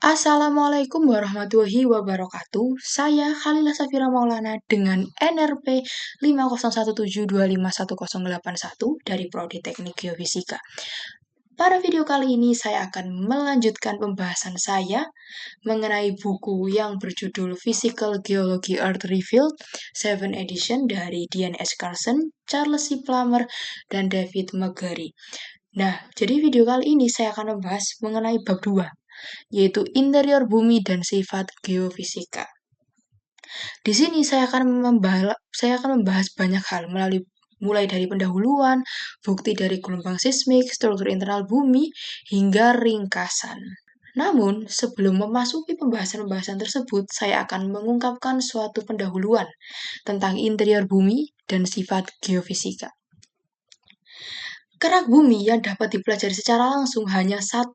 Assalamualaikum warahmatullahi wabarakatuh. Saya Khalila Safira Maulana dengan NRP 5017251081 dari Prodi Teknik Geofisika. Pada video kali ini saya akan melanjutkan pembahasan saya mengenai buku yang berjudul Physical Geology Earth Revealed 7 Edition dari Dian S. Carson, Charles C. Plummer, dan David McGarry. Nah, jadi video kali ini saya akan membahas mengenai bab 2, yaitu interior bumi dan sifat geofisika. Di sini saya akan membahas banyak hal mulai dari pendahuluan, bukti dari gelombang seismik, struktur internal bumi, hingga ringkasan. Namun, sebelum memasuki pembahasan-pembahasan tersebut, saya akan mengungkapkan suatu pendahuluan tentang interior bumi dan sifat geofisika. Kerak bumi yang dapat dipelajari secara langsung hanya 1%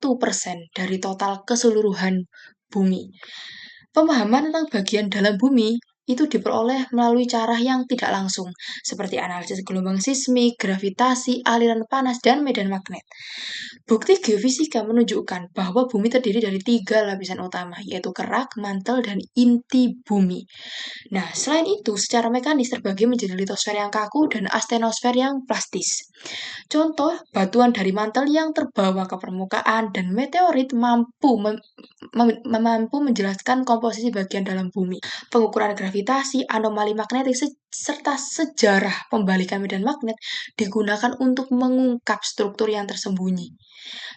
dari total keseluruhan bumi. Pemahaman tentang bagian dalam bumi itu diperoleh melalui cara yang tidak langsung, seperti analisis gelombang seismik, gravitasi, aliran panas, dan medan magnet. Bukti geofisika menunjukkan bahwa bumi terdiri dari 3 lapisan utama, yaitu kerak, mantel, dan inti bumi. Nah, selain itu, secara mekanis terbagi menjadi litosfer yang kaku dan astenosfer yang plastis. Contoh, batuan dari mantel yang terbawa ke permukaan dan meteorit mampu menjelaskan komposisi bagian dalam bumi. Pengukuran gravitasi, anomali magnetik, serta sejarah pembalikan medan magnet digunakan untuk mengungkap struktur yang tersembunyi.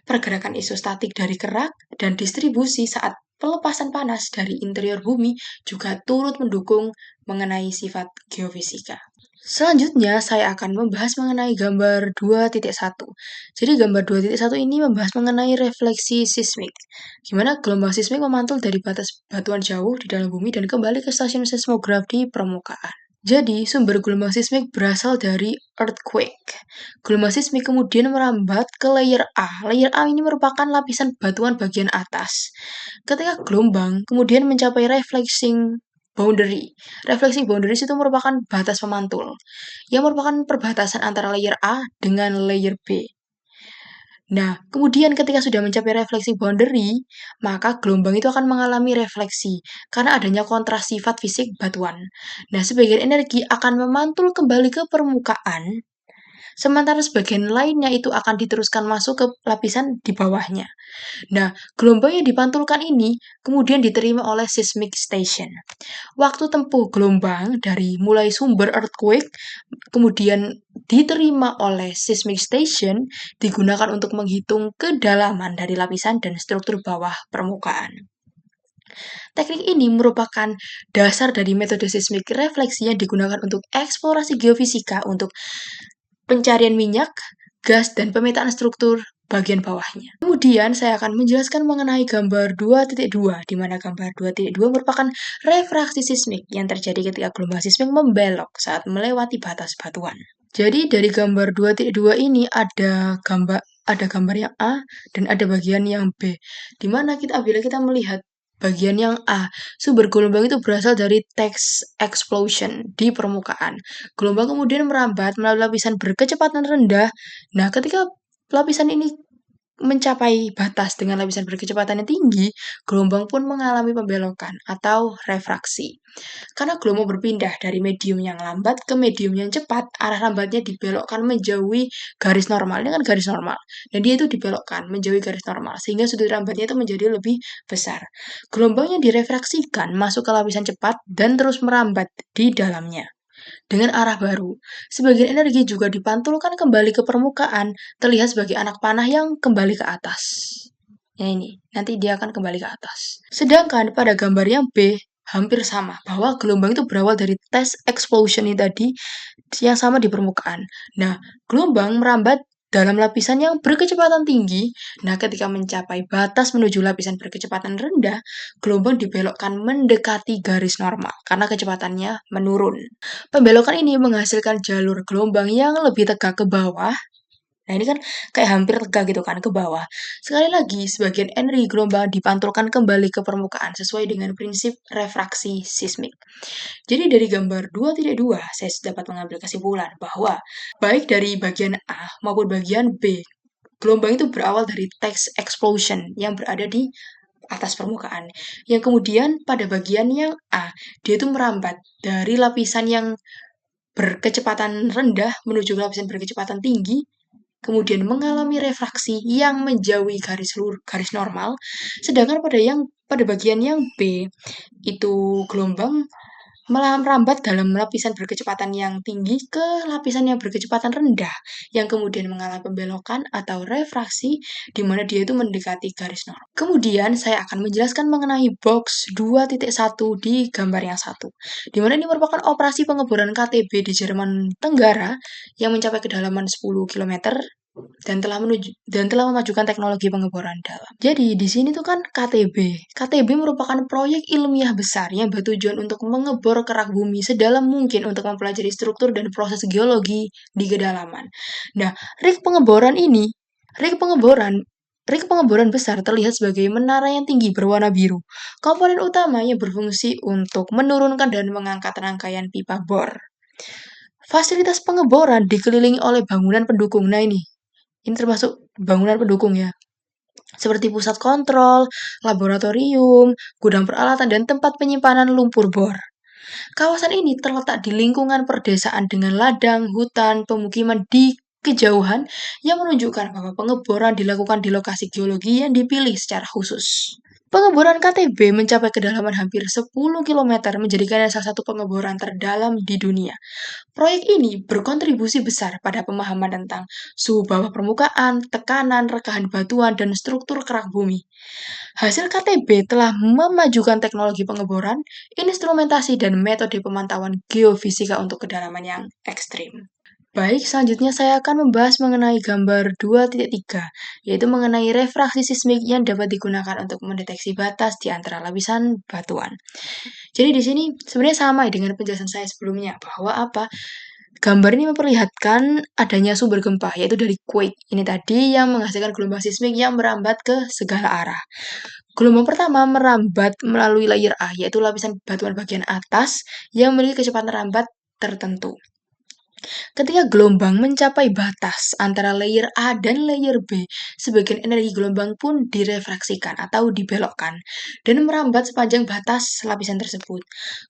Pergerakan isostatik dari kerak dan distribusi saat pelepasan panas dari interior bumi juga turut mendukung mengenai sifat geofisika. Selanjutnya, saya akan membahas mengenai gambar 2.1. Jadi, gambar 2.1 ini membahas mengenai refleksi seismik, gimana gelombang seismik memantul dari batas batuan jauh di dalam bumi dan kembali ke stasiun seismograf di permukaan. Jadi, sumber gelombang seismik berasal dari earthquake. Gelombang seismik kemudian merambat ke layer A. Layer A ini merupakan lapisan batuan bagian atas. Ketika gelombang kemudian mencapai reflecting boundary. Reflecting boundaries itu merupakan batas pemantul, yang merupakan perbatasan antara layer A dengan layer B. Nah, kemudian ketika sudah mencapai refleksi boundary, maka gelombang itu akan mengalami refleksi karena adanya kontras sifat fisik batuan. Nah, sebagian energi akan memantul kembali ke permukaan, sementara sebagian lainnya itu akan diteruskan masuk ke lapisan di bawahnya. Nah, gelombang yang dipantulkan ini kemudian diterima oleh seismic station. Waktu tempuh gelombang dari mulai sumber earthquake kemudian diterima oleh seismic station digunakan untuk menghitung kedalaman dari lapisan dan struktur bawah permukaan. Teknik ini merupakan dasar dari metode seismik refleksi yang digunakan untuk eksplorasi geofisika untuk pencarian minyak, gas, dan pemetaan struktur bagian bawahnya. Kemudian saya akan menjelaskan mengenai gambar 2.2, di mana gambar 2.2 merupakan refraksi seismik yang terjadi ketika gelombang seismik membelok saat melewati batas batuan. Jadi dari gambar 2.2 ini ada gambar yang A dan ada bagian yang B. Di mana bila kita melihat bagian yang A, sumber gelombang itu berasal dari text explosion di permukaan. Gelombang kemudian merambat melalui lapisan berkecepatan rendah. Nah, ketika lapisan ini mencapai batas dengan lapisan berkecepatan yang tinggi, gelombang pun mengalami pembelokan atau refraksi. Karena gelombang berpindah dari medium yang lambat ke medium yang cepat, arah lambatnya dibelokkan menjauhi garis normal. Ini kan garis normal. Dan dia itu dibelokkan menjauhi garis normal, sehingga sudut lambatnya itu menjadi lebih besar. Gelombangnya direfraksikan masuk ke lapisan cepat dan terus merambat di dalamnya dengan arah baru. Sebagian energi juga dipantulkan kembali ke permukaan, terlihat sebagai anak panah yang kembali ke atas. Ya ini, nanti dia akan kembali ke atas. Sedangkan pada gambar yang B, hampir sama, bahwa gelombang itu berawal dari test explosion ini tadi, yang sama di permukaan. Nah, gelombang merambat dalam lapisan yang berkecepatan tinggi. Nah, ketika mencapai batas menuju lapisan berkecepatan rendah, gelombang dibelokkan mendekati garis normal karena kecepatannya menurun. Pembelokan ini menghasilkan jalur gelombang yang lebih tegak ke bawah. Nah, ini kan kayak hampir tegak gitu kan ke bawah. Sekali lagi, sebagian energi gelombang dipantulkan kembali ke permukaan sesuai dengan prinsip refraksi seismik. Jadi dari gambar 2.2, saya dapat mengambil kesimpulan bahwa baik dari bagian A maupun bagian B, gelombang itu berawal dari text explosion yang berada di atas permukaan. Yang kemudian pada bagian yang A, dia itu merambat dari lapisan yang berkecepatan rendah menuju ke lapisan berkecepatan tinggi, kemudian mengalami refraksi yang menjauhi garis normal, sedangkan pada bagian yang B itu gelombang merambat dalam lapisan berkecepatan yang tinggi ke lapisan yang berkecepatan rendah, yang kemudian mengalami pembelokan atau refraksi, di mana dia itu mendekati garis normal. Kemudian saya akan menjelaskan mengenai box 2.1 di gambar yang satu, di mana ini merupakan operasi pengeboran KTB di Jerman Tenggara yang mencapai kedalaman 10 km dan telah memajukan teknologi pengeboran dalam. Jadi di sini tuh kan KTB. KTB merupakan proyek ilmiah besar yang bertujuan untuk mengebor kerak bumi sedalam mungkin untuk mempelajari struktur dan proses geologi di kedalaman. Nah, rig pengeboran besar terlihat sebagai menara yang tinggi berwarna biru. Komponen utama yang berfungsi untuk menurunkan dan mengangkat rangkaian pipa bor. Fasilitas pengeboran dikelilingi oleh bangunan pendukung. Nah ini termasuk bangunan pendukung ya, seperti pusat kontrol, laboratorium, gudang peralatan, dan tempat penyimpanan lumpur bor. Kawasan ini terletak di lingkungan perdesaan dengan ladang, hutan, pemukiman di kejauhan yang menunjukkan bahwa pengeboran dilakukan di lokasi geologi yang dipilih secara khusus. Pengeboran KTB mencapai kedalaman hampir 10 km, menjadikannya salah satu pengeboran terdalam di dunia. Proyek ini berkontribusi besar pada pemahaman tentang suhu bawah permukaan, tekanan, rekahan batuan, dan struktur kerak bumi. Hasil KTB telah memajukan teknologi pengeboran, instrumentasi, dan metode pemantauan geofisika untuk kedalaman yang ekstrim. Baik, selanjutnya saya akan membahas mengenai gambar 2.3, yaitu mengenai refraksi sismik yang dapat digunakan untuk mendeteksi batas di antara lapisan batuan. Jadi di sini sebenarnya sama dengan penjelasan saya sebelumnya, bahwa gambar ini memperlihatkan adanya sumber gempa, yaitu dari quake ini tadi yang menghasilkan gelombang sismik yang merambat ke segala arah. Gelombang pertama merambat melalui layer A, yaitu lapisan batuan bagian atas yang memiliki kecepatan rambat tertentu. Ketika gelombang mencapai batas antara layer A dan layer B, sebagian energi gelombang pun direfraksikan atau dibelokkan dan merambat sepanjang batas lapisan tersebut.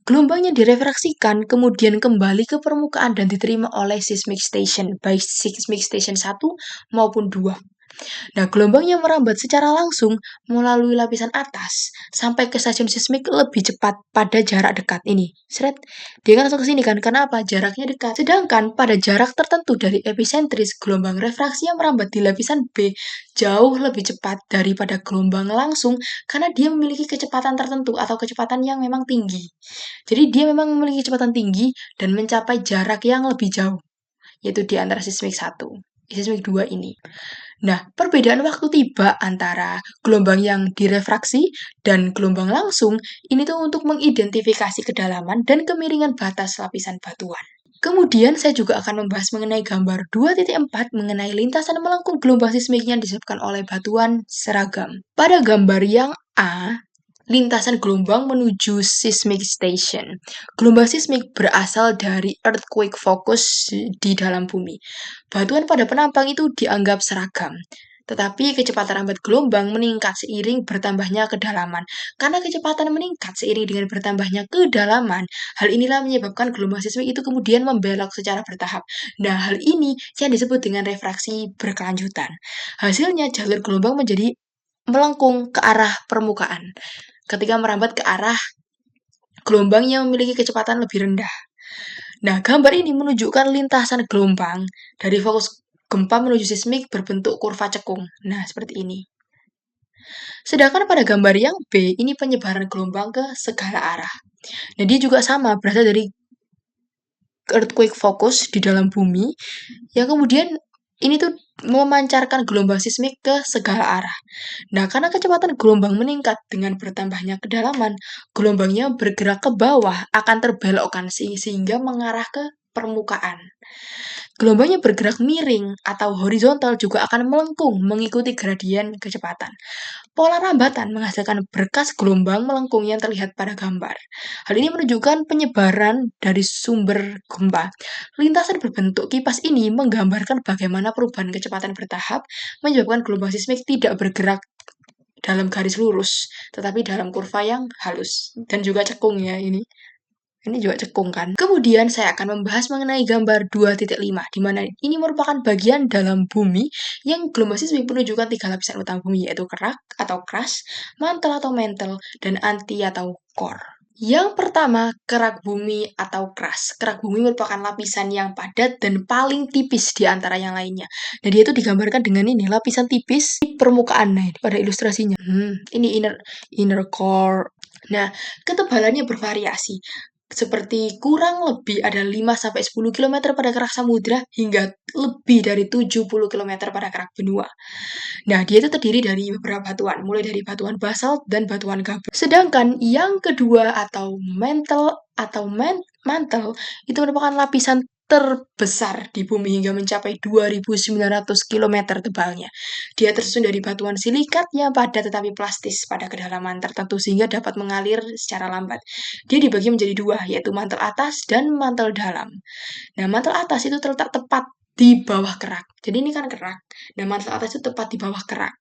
Gelombang yang direfraksikan kemudian kembali ke permukaan dan diterima oleh seismic station, baik seismic station 1 maupun 2. Nah, gelombang yang merambat secara langsung melalui lapisan atas sampai ke stasiun seismik lebih cepat pada jarak dekat ini. Dia kan langsung ke sini kan, karena apa? Jaraknya dekat. Sedangkan pada jarak tertentu dari epicentris, gelombang refraksi yang merambat di lapisan B jauh lebih cepat daripada gelombang langsung karena dia memiliki kecepatan tertentu atau kecepatan yang memang tinggi. Jadi dia memang memiliki kecepatan tinggi dan mencapai jarak yang lebih jauh, yaitu di antara seismik 1, seismik 2 ini. Nah, perbedaan waktu tiba antara gelombang yang direfraksi dan gelombang langsung ini tuh untuk mengidentifikasi kedalaman dan kemiringan batas lapisan batuan. Kemudian saya juga akan membahas mengenai gambar 2.4 mengenai lintasan melengkung gelombang sismik yang disebabkan oleh batuan seragam. Pada gambar yang A, lintasan gelombang menuju seismic station. Gelombang sismik berasal dari earthquake focus di dalam bumi. Batuan pada penampang itu dianggap seragam. Tetapi kecepatan rambat gelombang meningkat seiring bertambahnya kedalaman. Karena kecepatan meningkat seiring dengan bertambahnya kedalaman, hal inilah menyebabkan gelombang sismik itu kemudian membelok secara bertahap. Nah, hal ini yang disebut dengan refraksi berkelanjutan. Hasilnya jalur gelombang menjadi melengkung ke arah permukaan ketika merambat ke arah gelombang yang memiliki kecepatan lebih rendah. Nah, gambar ini menunjukkan lintasan gelombang dari fokus gempa menuju seismik berbentuk kurva cekung. Nah, seperti ini. Sedangkan pada gambar yang B, ini penyebaran gelombang ke segala arah. Nah, dia juga sama, berasal dari earthquake focus di dalam bumi, yang kemudian ini tuh memancarkan gelombang sismik ke segala arah. Nah, karena kecepatan gelombang meningkat dengan bertambahnya kedalaman, gelombangnya bergerak ke bawah akan terbelokkan sehingga mengarah ke permukaan. Gelombangnya bergerak miring atau horizontal juga akan melengkung mengikuti gradien kecepatan. Pola rambatan menghasilkan berkas gelombang melengkung yang terlihat pada gambar. Hal ini menunjukkan penyebaran dari sumber gempa. Lintasan berbentuk kipas ini menggambarkan bagaimana perubahan kecepatan bertahap menyebabkan gelombang sismik tidak bergerak dalam garis lurus, tetapi dalam kurva yang halus. Dan juga cekung ya ini. Ini juga cekung kan. Kemudian saya akan membahas mengenai gambar 2.5, di mana ini merupakan bagian dalam bumi yang gelombang seismik menunjukkan 3 lapisan utama bumi, yaitu kerak atau crust, mantle atau mantle, dan anti atau core. Yang pertama, kerak bumi atau crust. Kerak bumi merupakan lapisan yang padat dan paling tipis di antara yang lainnya. Nah, dia itu digambarkan dengan ini, lapisan tipis di permukaan. Nah, pada ilustrasinya. Ini inner core. Nah, ketebalannya bervariasi. Seperti kurang lebih ada 5-10 km pada kerak samudra hingga lebih dari 70 km pada kerak benua. Nah, dia itu terdiri dari beberapa batuan, mulai dari batuan basalt dan batuan gabbro. Sedangkan yang kedua atau mantle itu merupakan lapisan terbesar di bumi hingga mencapai 2.900 km tebalnya. Dia tersusun dari batuan silikat yang padat tetapi plastis pada kedalaman tertentu sehingga dapat mengalir secara lambat. Dia dibagi menjadi dua, yaitu mantel atas dan mantel dalam. Nah, mantel atas itu terletak tepat di bawah kerak. Jadi ini kan kerak. Nah, mantel atas itu tepat di bawah kerak.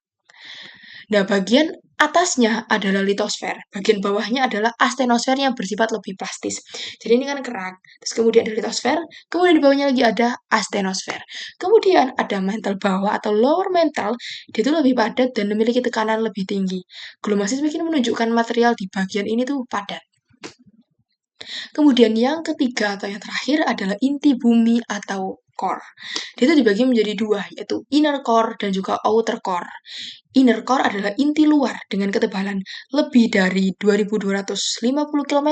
Nah, bagian atasnya adalah litosfer, bagian bawahnya adalah astenosfer yang bersifat lebih plastis. Jadi ini kan kerak, terus kemudian ada litosfer, kemudian di bawahnya lagi ada astenosfer. Kemudian ada mantle bawah atau lower mantle, dia itu lebih padat dan memiliki tekanan lebih tinggi. Gelombang seismik ini menunjukkan material di bagian ini tuh padat. Kemudian yang ketiga atau yang terakhir adalah inti bumi atau core. Dia itu dibagi menjadi dua, yaitu inner core dan juga outer core. Inner core adalah inti luar dengan ketebalan lebih dari 2.250 km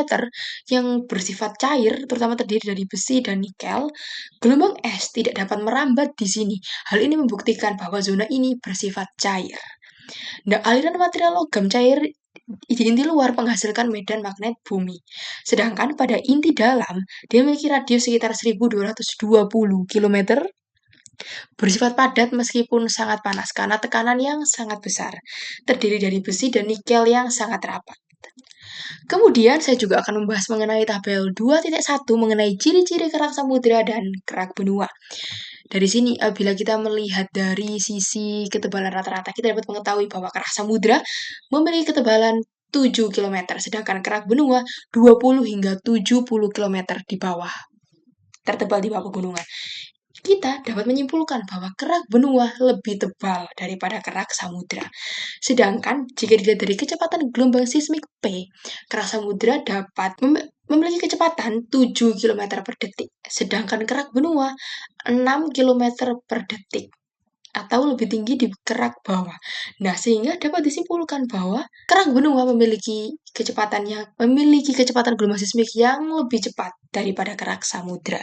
yang bersifat cair, terutama terdiri dari besi dan nikel. Gelombang es tidak dapat merambat di sini. Hal ini membuktikan bahwa zona ini bersifat cair. Nah, aliran material logam cair di inti luar menghasilkan medan magnet bumi. Sedangkan pada inti dalam, dia memiliki radius sekitar 1.220 km, bersifat padat meskipun sangat panas karena tekanan yang sangat besar, terdiri dari besi dan nikel yang sangat rapat. Kemudian saya juga akan membahas mengenai tabel 2.1 mengenai ciri-ciri kerak samudera dan kerak benua. Dari sini, bila kita melihat dari sisi ketebalan rata-rata, kita dapat mengetahui bahwa kerak samudra memiliki ketebalan 7 km, sedangkan kerak benua 20 hingga 70 km di bawah, tertebal di bawah pegunungan. Kita dapat menyimpulkan bahwa kerak benua lebih tebal daripada kerak samudra. Sedangkan jika dilihat dari kecepatan gelombang seismik P, kerak samudra dapat memiliki kecepatan 7 km per detik, sedangkan kerak benua 6 km per detik atau lebih tinggi di kerak bawah. Nah, sehingga dapat disimpulkan bahwa kerak benua memiliki kecepatan gelombang seismik yang lebih cepat daripada kerak samudra.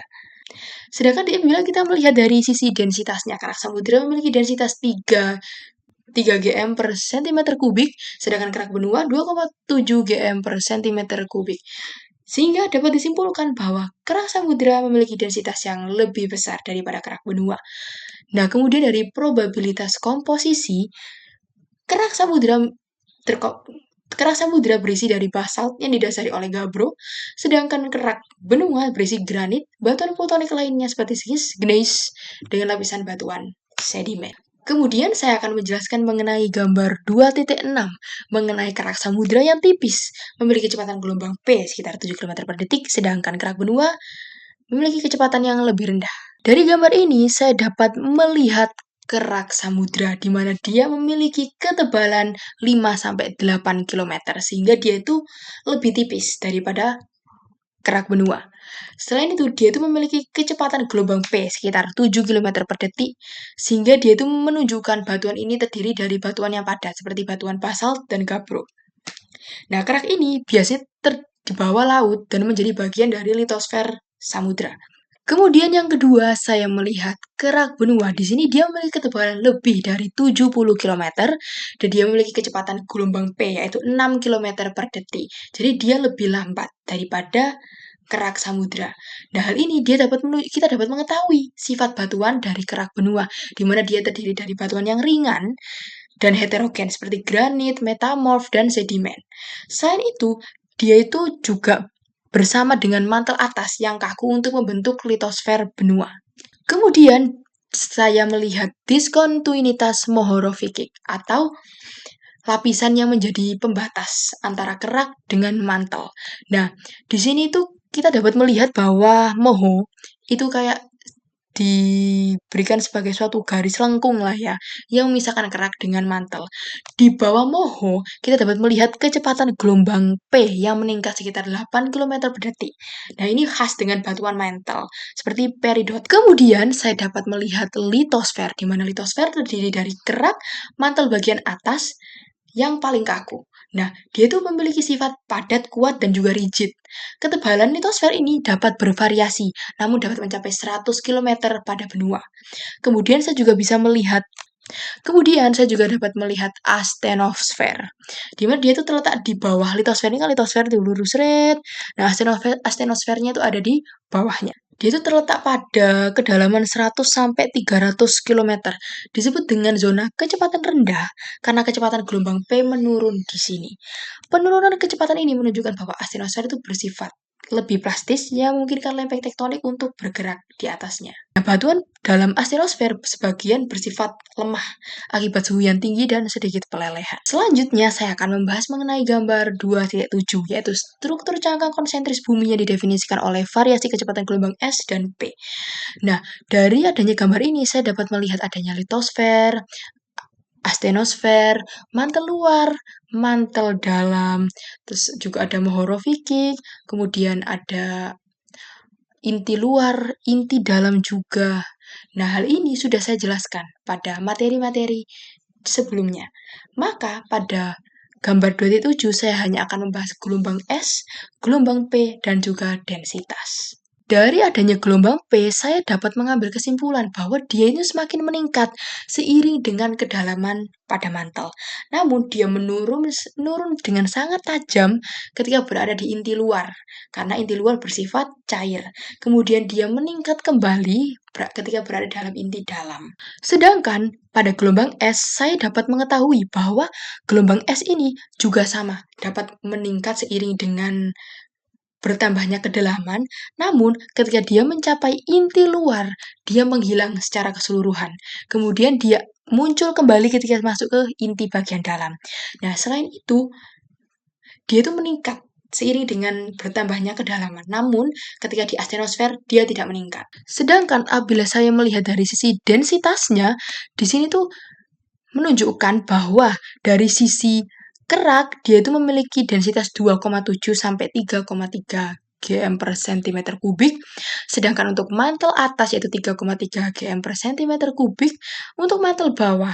Sedangkan bila kita melihat dari sisi densitasnya, kerak samudra memiliki densitas 3 gm per cm kubik, sedangkan kerak benua 2,7 gm per cm kubik. Sehingga dapat disimpulkan bahwa kerak samudra memiliki densitas yang lebih besar daripada kerak benua. Nah, kemudian dari probabilitas komposisi, kerak samudra berisi dari basalt yang didasari oleh gabbro, sedangkan kerak benua berisi granit, batuan vulkanik lainnya seperti gneiss dengan lapisan batuan sedimen. Kemudian saya akan menjelaskan mengenai gambar 2.6 mengenai kerak samudra yang tipis memiliki kecepatan gelombang P sekitar 7 km per detik, sedangkan kerak benua memiliki kecepatan yang lebih rendah. Dari gambar ini saya dapat melihat kerak samudra di mana dia memiliki ketebalan 5-8 km sehingga dia itu lebih tipis daripada kerak benua. Selain itu, dia itu memiliki kecepatan gelombang P sekitar 7 km per detik, sehingga dia itu menunjukkan batuan ini terdiri dari batuan yang padat, seperti batuan basalt dan gabbro. Nah, kerak ini biasanya di bawah laut dan menjadi bagian dari litosfer samudra. Kemudian yang kedua, saya melihat kerak benua. Di sini dia memiliki ketebalan lebih dari 70 km dan dia memiliki kecepatan gelombang P yaitu 6 km per detik. Jadi dia lebih lambat daripada kerak samudra. Nah, hal ini kita dapat mengetahui sifat batuan dari kerak benua, di mana dia terdiri dari batuan yang ringan dan heterogen seperti granit, metamorf, dan sedimen. Selain itu, dia itu juga bersama dengan mantel atas yang kaku untuk membentuk litosfer benua. Kemudian saya melihat diskontinuitas mohorovičić atau lapisan yang menjadi pembatas antara kerak dengan mantel. Nah, di sini tuh kita dapat melihat bahwa moho itu kayak diberikan sebagai suatu garis lengkung lah ya, yang memisahkan kerak dengan mantel. Di bawah moho, kita dapat melihat kecepatan gelombang P yang meningkat sekitar 8 km per detik. Nah, ini khas dengan batuan mantel, seperti peridot. Kemudian, saya dapat melihat litosfer, di mana litosfer terdiri dari kerak, mantel bagian atas, yang paling kaku. Nah, dia itu memiliki sifat padat, kuat, dan juga rigid. Ketebalan litosfer ini dapat bervariasi, namun dapat mencapai 100 km pada benua. Kemudian saya juga dapat melihat astenosfer, di mana dia itu terletak di bawah litosfer. Ini kan litosfer itu lurus red. Nah, astenosfernya itu ada di bawahnya. Dia itu terletak pada kedalaman 100 sampai 300 km. Disebut dengan zona kecepatan rendah karena kecepatan gelombang P menurun di sini. Penurunan kecepatan ini menunjukkan bahwa astenosfer itu bersifat lebih plastis yang memungkinkan lempeng tektonik untuk bergerak di atasnya. Nah, batuan dalam astenosfer sebagian bersifat lemah akibat suhu yang tinggi dan sedikit pelelehan. Selanjutnya, saya akan membahas mengenai gambar 2.7, yaitu struktur cangkang konsentris bumi yang didefinisikan oleh variasi kecepatan gelombang S dan P. Nah, dari adanya gambar ini, saya dapat melihat adanya litosfer, astenosfer, mantel luar, mantel dalam, terus juga ada mohorovikik, kemudian ada inti luar, inti dalam juga. Nah, hal ini sudah saya jelaskan pada materi-materi sebelumnya. Maka pada gambar 2.7 saya hanya akan membahas gelombang S, gelombang P, dan juga densitas. Dari adanya gelombang P, saya dapat mengambil kesimpulan bahwa dia ini semakin meningkat seiring dengan kedalaman pada mantel. Namun, dia menurun dengan sangat tajam ketika berada di inti luar, karena inti luar bersifat cair. Kemudian dia meningkat kembali ketika berada dalam inti dalam. Sedangkan pada gelombang S, saya dapat mengetahui bahwa gelombang S ini juga sama, dapat meningkat seiring dengan bertambahnya kedalaman, namun ketika dia mencapai inti luar, dia menghilang secara keseluruhan. Kemudian dia muncul kembali ketika masuk ke inti bagian dalam. Nah, selain itu, dia itu meningkat seiring dengan bertambahnya kedalaman. Namun, ketika di astenosfer, dia tidak meningkat. Sedangkan apabila saya melihat dari sisi densitasnya, di sini tuh menunjukkan bahwa dari sisi kerak, dia itu memiliki densitas 2,7 sampai 3,3 gm per cm kubik, sedangkan untuk mantel atas yaitu 3,3 gm per cm kubik, untuk mantel bawah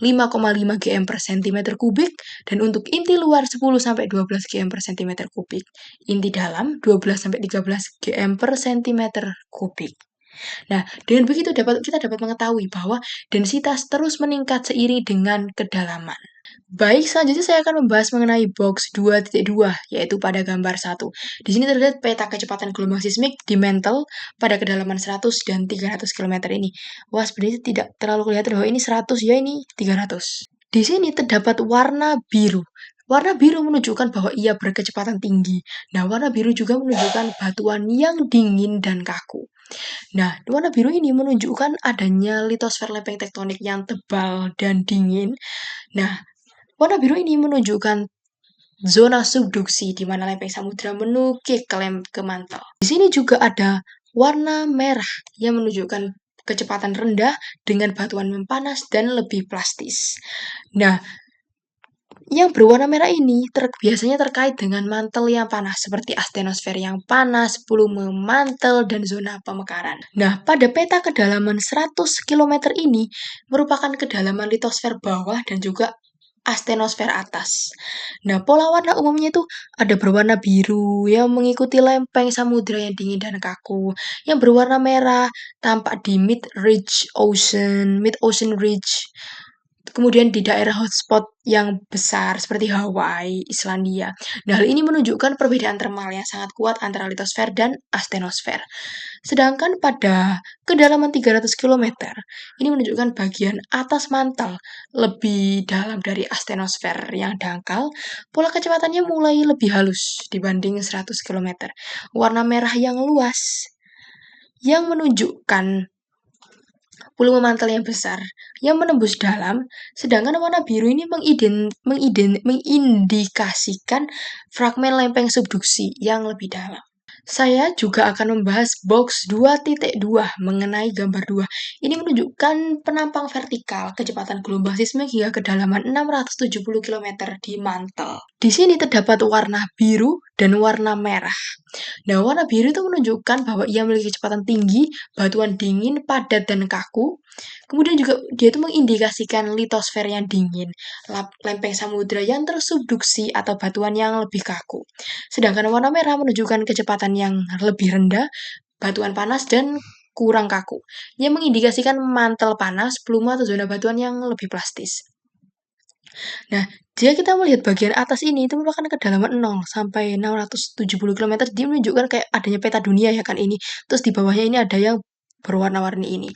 5,5 gm per cm kubik, dan untuk inti luar 10 sampai 12 gm per cm kubik. Inti dalam 12 sampai 13 gm per cm kubik. Nah, dengan begitu kita dapat mengetahui bahwa densitas terus meningkat seiring dengan kedalaman. Baik, selanjutnya saya akan membahas mengenai box 2.2, yaitu pada gambar 1. Di sini terlihat peta kecepatan gelombang sismik di mantle pada kedalaman 100 dan 300 km ini. Wah, sebenarnya tidak terlalu kelihatan bahwa ini 100 ya, ini 300. Di sini terdapat warna biru. Warna biru menunjukkan bahwa ia berkecepatan tinggi. Nah, warna biru juga menunjukkan batuan yang dingin dan kaku. Nah, warna biru ini menunjukkan adanya litosfer lempeng tektonik yang tebal dan dingin. Nah, warna biru ini menunjukkan zona subduksi di mana lempeng samudra menukik ke mantel. Di sini juga ada warna merah yang menunjukkan kecepatan rendah dengan batuan mempanas dan lebih plastis. Nah, yang berwarna merah ini biasanya terkait dengan mantel yang panas, seperti astenosfer yang panas, volume mantel, dan zona pemekaran. Nah, pada peta kedalaman 100 km ini merupakan kedalaman litosfer bawah dan juga astenosfer atas. Nah, pola warna umumnya itu ada berwarna biru yang mengikuti lempeng samudra yang dingin dan kaku. Yang berwarna merah tampak di mid-ocean ridge. Kemudian di daerah hotspot yang besar seperti Hawaii, Islandia. Nah, hal ini menunjukkan perbedaan termal yang sangat kuat antara litosfer dan astenosfer. Sedangkan pada kedalaman 300 km, ini menunjukkan bagian atas mantel lebih dalam dari astenosfer yang dangkal. Pola kecepatannya mulai lebih halus dibanding 100 km. Warna merah yang luas yang menunjukkan volume mantel yang besar yang menembus dalam, sedangkan warna biru ini mengindikasikan fragmen lempeng subduksi yang lebih dalam. Saya juga akan membahas box 2.2 mengenai gambar 2. Ini menunjukkan penampang vertikal kecepatan gelombang seismik hingga kedalaman 670 km di mantel. Di sini terdapat warna biru dan warna merah. Nah, warna biru itu menunjukkan bahwa ia memiliki kecepatan tinggi, batuan dingin, padat, dan kaku. Kemudian juga dia itu mengindikasikan litosfer yang dingin, lempeng samudra yang tersubduksi atau batuan yang lebih kaku. Sedangkan warna merah menunjukkan kecepatan yang lebih rendah, batuan panas, dan kurang kaku. Ia mengindikasikan mantel panas, plume atau zona batuan yang lebih plastis. Nah, jika kita melihat bagian atas ini, itu merupakan kedalaman 0 sampai 670 km, dia menunjukkan kayak adanya peta dunia ya kan ini. Terus di bawahnya ini ada yang berwarna-warni ini.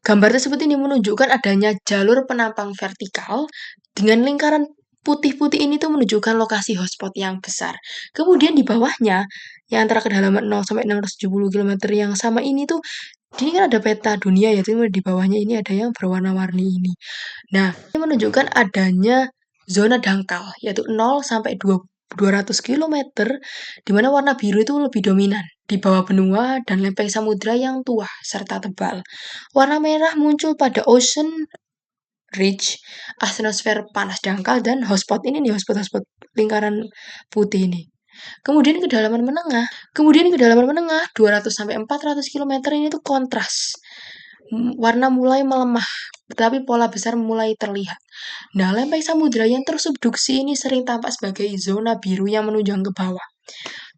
Gambar tersebut ini menunjukkan adanya jalur penampang vertikal dengan lingkaran putih-putih ini tuh menunjukkan lokasi hotspot yang besar. Kemudian di bawahnya, yang antara kedalaman 0 sampai 670 km yang sama ini tuh, ini kan ada peta dunia ya, jadi di bawahnya ini ada yang berwarna-warni ini. Nah, ini menunjukkan adanya zona dangkal, yaitu 0 sampai 200 km, di mana warna biru itu lebih dominan di bawah benua dan lempeng samudra yang tua serta tebal. Warna merah muncul pada ocean ridge, asthenosfer panas dangkal, dan hotspot ini nih, hotspot lingkaran putih ini. Kemudian kedalaman menengah 200 sampai 400 km ini tuh kontras. Warna mulai melemah, tetapi pola besar mulai terlihat. Nah, lempeng samudra yang tersubduksi ini sering tampak sebagai zona biru yang menunjang ke bawah.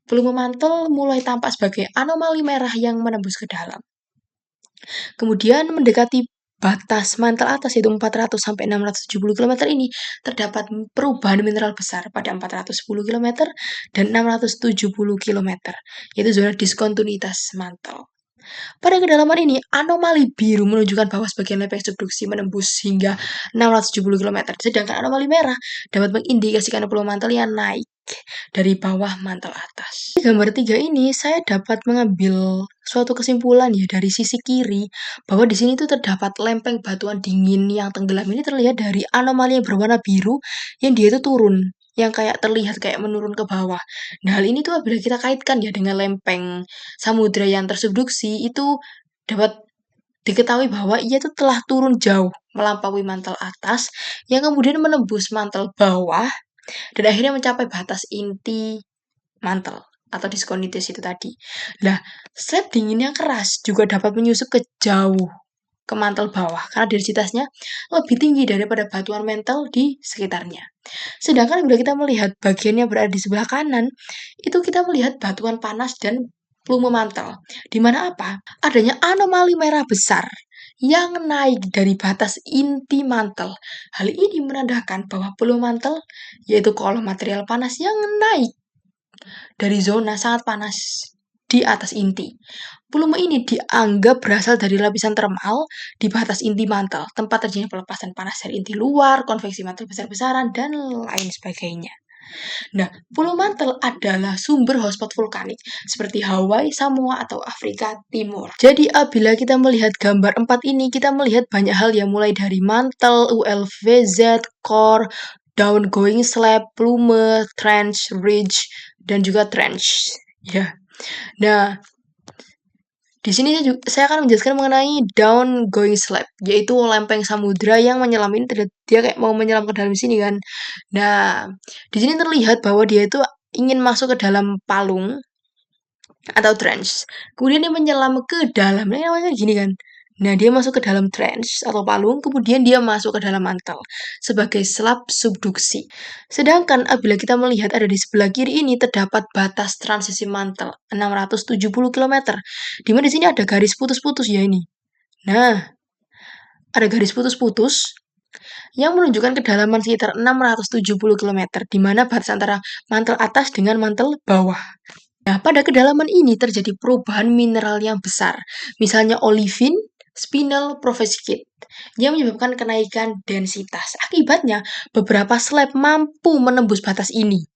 Volume mantel mulai tampak sebagai anomali merah yang menembus ke dalam. Kemudian mendekati batas mantel atas yaitu 400 sampai 670 km ini terdapat perubahan mineral besar pada 410 km dan 670 km, yaitu zona diskontinuitas mantel. Pada kedalaman ini, anomali biru menunjukkan bahwa sebagian lempeng subduksi menembus hingga 670 km, sedangkan anomali merah dapat mengindikasikan pulau mantel yang naik dari bawah mantel atas. Di gambar 3 ini, saya dapat mengambil suatu kesimpulan ya dari sisi kiri, bahwa di sini tuh terdapat lempeng batuan dingin yang tenggelam ini terlihat dari anomali yang berwarna biru yang dia itu turun, yang kayak terlihat kayak menurun ke bawah. Nah, hal ini tuh bila kita kaitkan ya dengan lempeng samudra yang tersubduksi, itu dapat diketahui bahwa ia itu telah turun jauh melampaui mantel atas yang kemudian menembus mantel bawah dan akhirnya mencapai batas inti mantel atau diskonitis itu tadi. Nah, slab dingin yang keras juga dapat menyusup ke jauh ke mantel bawah karena densitasnya lebih tinggi daripada batuan mantel di sekitarnya. Sedangkan bila kita melihat bagian yang berada di sebelah kanan, itu kita melihat batuan panas dan plume mantel. Di mana apa? Adanya anomali merah besar yang naik dari batas inti mantel. Hal ini menandakan bahwa plume mantel, yaitu kolom material panas yang naik dari zona sangat panas di atas inti. Volume ini dianggap berasal dari lapisan termal di batas inti mantel, tempat terjadinya pelepasan panas dari inti luar, konveksi mantel besar-besaran, dan lain sebagainya. Nah, pulau mantel adalah sumber hotspot vulkanik seperti Hawaii, Samoa, atau Afrika Timur. Jadi, apabila kita melihat gambar 4 ini, kita melihat banyak hal yang mulai dari mantel, ULVZ, core, downgoing slab, plume, trench, ridge, dan juga trench. Ya. Nah, di sini saya akan menjelaskan mengenai downgoing slab, yaitu lempeng samudra yang menyelam ini dia kayak mau menyelam ke dalam sini kan. Nah, di sini terlihat bahwa dia itu ingin masuk ke dalam palung atau trench. Kemudian dia menyelam ke dalam, ini namanya gini kan. Nah, dia masuk ke dalam trench atau palung, kemudian dia masuk ke dalam mantel sebagai slab subduksi. Sedangkan apabila kita melihat ada di sebelah kiri ini terdapat batas transisi mantel 670 km. Di mana di sini ada garis putus-putus ya ini. Nah, ada garis putus-putus yang menunjukkan kedalaman sekitar 670 km, di mana batas antara mantel atas dengan mantel bawah. Nah, pada kedalaman ini terjadi perubahan mineral yang besar, misalnya olivin, spinel, proveskit, yang menyebabkan kenaikan densitas. Akibatnya, beberapa slab mampu menembus batas ini,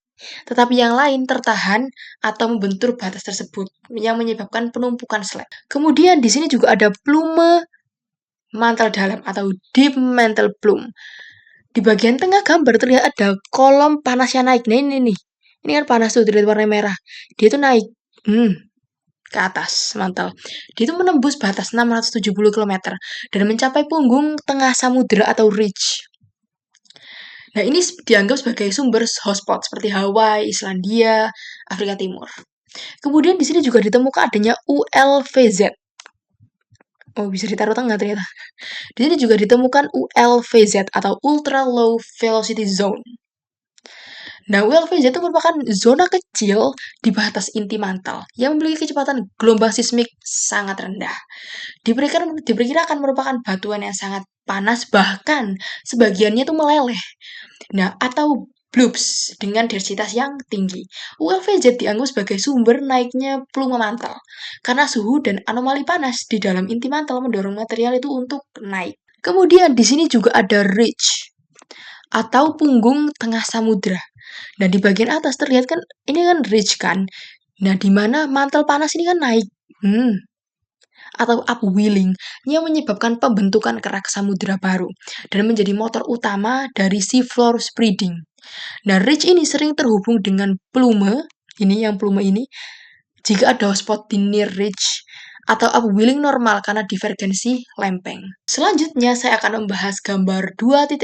tetapi yang lain tertahan atau membentur batas tersebut, yang menyebabkan penumpukan slab. Kemudian di sini juga ada plume mantel dalam atau deep mantle plume. Di bagian tengah gambar terlihat ada kolom panas yang naik. Nah ini nih, ini kan panas tuh terlihat warna merah. Dia tuh naik ke atas mantel. Dia itu menembus batas 670 km dan mencapai punggung tengah samudera atau ridge. Nah, ini dianggap sebagai sumber hotspot seperti Hawaii, Islandia, Afrika Timur. Kemudian di sini juga ditemukan adanya ULVZ. Oh, bisa ditaruh tengah ternyata. Di sini juga ditemukan ULVZ atau Ultra Low Velocity Zone. Nah, ULVZ itu merupakan zona kecil di batas inti mantel yang memiliki kecepatan gelombang sismik sangat rendah. Diperkirakan merupakan batuan yang sangat panas, bahkan sebagiannya itu meleleh. Nah, atau bloops dengan densitas yang tinggi. ULVZ dianggap sebagai sumber naiknya plume mantel karena suhu dan anomali panas di dalam inti mantel mendorong material itu untuk naik. Kemudian di sini juga ada ridge atau punggung tengah samudra. Nah, di bagian atas terlihat kan ini kan ridge kan. Nah, di mana mantel panas ini kan naik. Atau upwelling yang menyebabkan pembentukan kerak samudera baru dan menjadi motor utama dari seafloor spreading. Nah, ridge ini sering terhubung dengan plume, plume ini, jika ada hotspot di near ridge atau upwelling normal karena divergensi lempeng. Selanjutnya saya akan membahas gambar 2.8,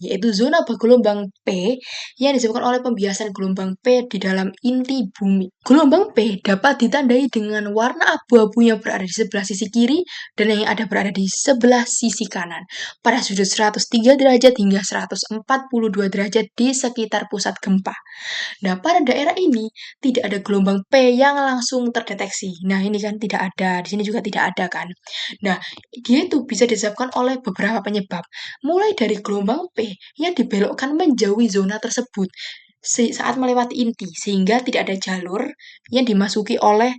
yaitu zona bergelombang P yang disebabkan oleh pembiasan gelombang P di dalam inti bumi. Gelombang P dapat ditandai dengan warna abu-abu yang berada di sebelah sisi kiri dan yang ada berada di sebelah sisi kanan pada sudut 103 derajat hingga 142 derajat di sekitar pusat gempa. Nah, pada daerah ini tidak ada gelombang P yang langsung terdeteksi. Nah, ini kan tidak ada, di sini juga tidak ada kan. Nah, dia itu bisa disebabkan oleh beberapa penyebab. Mulai dari gelombang P yang dibelokkan menjauhi zona tersebut saat melewati inti, sehingga tidak ada jalur yang dimasuki oleh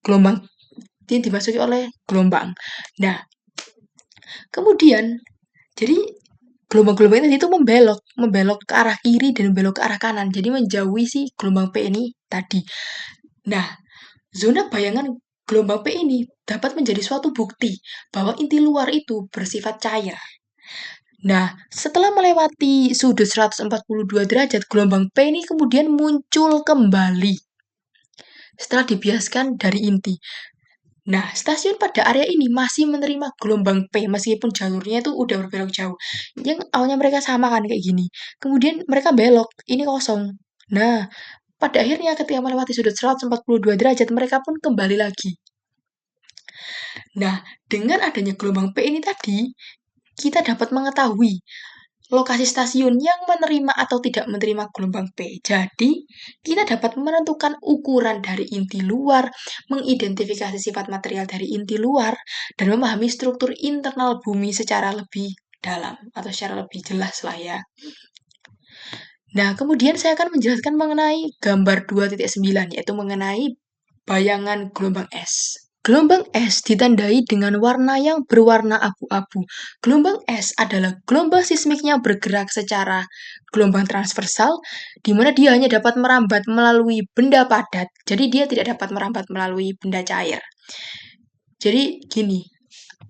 gelombang. Nah, kemudian, jadi gelombang-gelombang itu membelok ke arah kiri dan belok ke arah kanan. Jadi menjauhi si gelombang P ini tadi. Nah, zona bayangan gelombang P ini dapat menjadi suatu bukti bahwa inti luar itu bersifat cair. Nah, setelah melewati sudut 142 derajat, gelombang P ini kemudian muncul kembali setelah dibiaskan dari inti. Nah, stasiun pada area ini masih menerima gelombang P meskipun jalurnya itu udah berbelok jauh. Yang awalnya mereka sama kan kayak gini. Kemudian mereka belok, ini kosong. Nah, pada akhirnya ketika melewati sudut 142 derajat, mereka pun kembali lagi. Nah, dengan adanya gelombang P ini tadi, kita dapat mengetahui lokasi stasiun yang menerima atau tidak menerima gelombang P. Jadi, kita dapat menentukan ukuran dari inti luar, mengidentifikasi sifat material dari inti luar, dan memahami struktur internal bumi secara lebih dalam atau secara lebih jelas lah ya. Nah, kemudian saya akan menjelaskan mengenai gambar 2.9, yaitu mengenai bayangan gelombang es. Gelombang es ditandai dengan warna yang berwarna abu-abu. Gelombang es adalah gelombang sismiknya bergerak secara gelombang transversal, di mana dia hanya dapat merambat melalui benda padat, jadi dia tidak dapat merambat melalui benda cair. Jadi gini,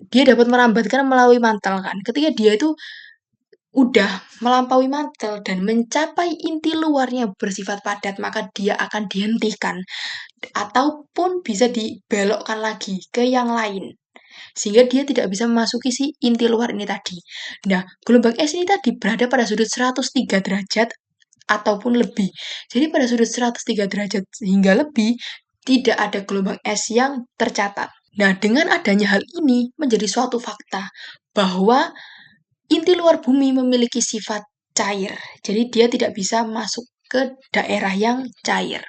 dia dapat merambatkan melalui mantel kan. Ketika dia itu udah melampaui mantel dan mencapai inti luarnya bersifat padat, maka dia akan dihentikan ataupun bisa dibelokkan lagi ke yang lain sehingga dia tidak bisa memasuki si inti luar ini tadi. Nah, gelombang es ini tadi berada pada sudut 103 derajat ataupun lebih. Jadi pada sudut 103 derajat hingga lebih tidak ada gelombang es yang tercatat. Nah, dengan adanya hal ini menjadi suatu fakta bahwa inti luar bumi memiliki sifat cair, jadi dia tidak bisa masuk ke daerah yang cair.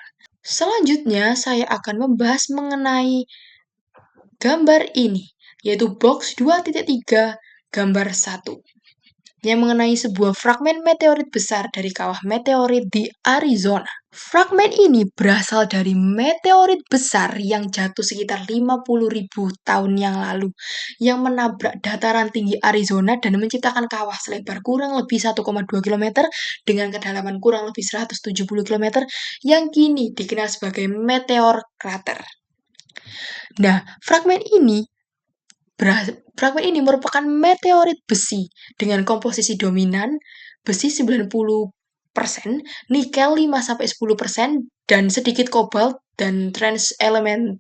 Selanjutnya, saya akan membahas mengenai gambar ini, yaitu box 2.3 gambar 1, yang mengenai sebuah fragmen meteorit besar dari kawah meteorit di Arizona. Fragmen ini berasal dari meteorit besar yang jatuh sekitar 50.000 tahun yang lalu, yang menabrak dataran tinggi Arizona dan menciptakan kawah selebar kurang lebih 1,2 km dengan kedalaman kurang lebih 170 km yang kini dikenal sebagai meteor crater. Nah, fragmen ini Fragmen ini merupakan meteorit besi dengan komposisi dominan besi 90%, nikel 5-10%, dan sedikit kobalt dan trans elemen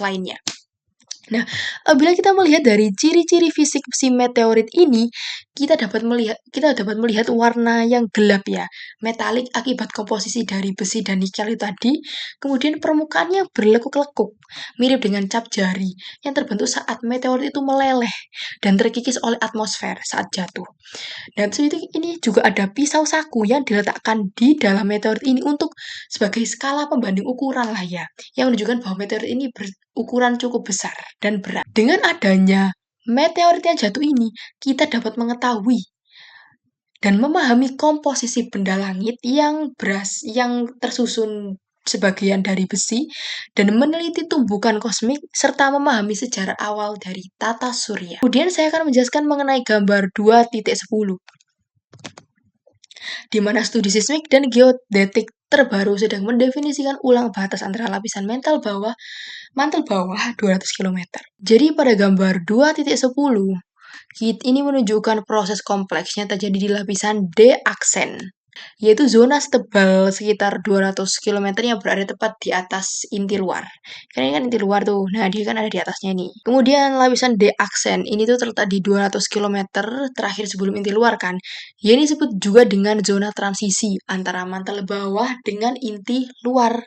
lainnya. Nah, bila kita melihat dari ciri-ciri fisik si meteorit ini, kita dapat melihat warna yang gelap ya, metalik akibat komposisi dari besi dan nikel itu tadi. Kemudian permukaannya berlekuk-lekuk, mirip dengan cap jari yang terbentuk saat meteorit itu meleleh dan terkikis oleh atmosfer saat jatuh. Dan ini juga ada pisau saku yang diletakkan di dalam meteorit ini untuk sebagai skala pembanding ukuran lah ya, yang menunjukkan bahwa meteorit ini berukuran cukup besar dan berat. Dengan adanya meteorit yang jatuh ini, kita dapat mengetahui dan memahami komposisi benda langit yang tersusun sebagian dari besi, dan meneliti tumbukan kosmik, serta memahami sejarah awal dari tata surya. Kemudian saya akan menjelaskan mengenai gambar 2.10, di mana studi sismik dan geodetik terbaru sedang mendefinisikan ulang batas antara lapisan mantel bawah 200 km. Jadi pada gambar 2.10, ini menunjukkan proses kompleks yang terjadi di lapisan D aksen, yaitu zona setebal sekitar 200 km yang berada tepat di atas inti luar. Karena ini kan inti luar tuh, nah dia kan ada di atasnya nih. Kemudian lapisan D aksen ini tuh terletak di 200 km terakhir sebelum inti luar kan. Ya, ini disebut juga dengan zona transisi antara mantel bawah dengan inti luar.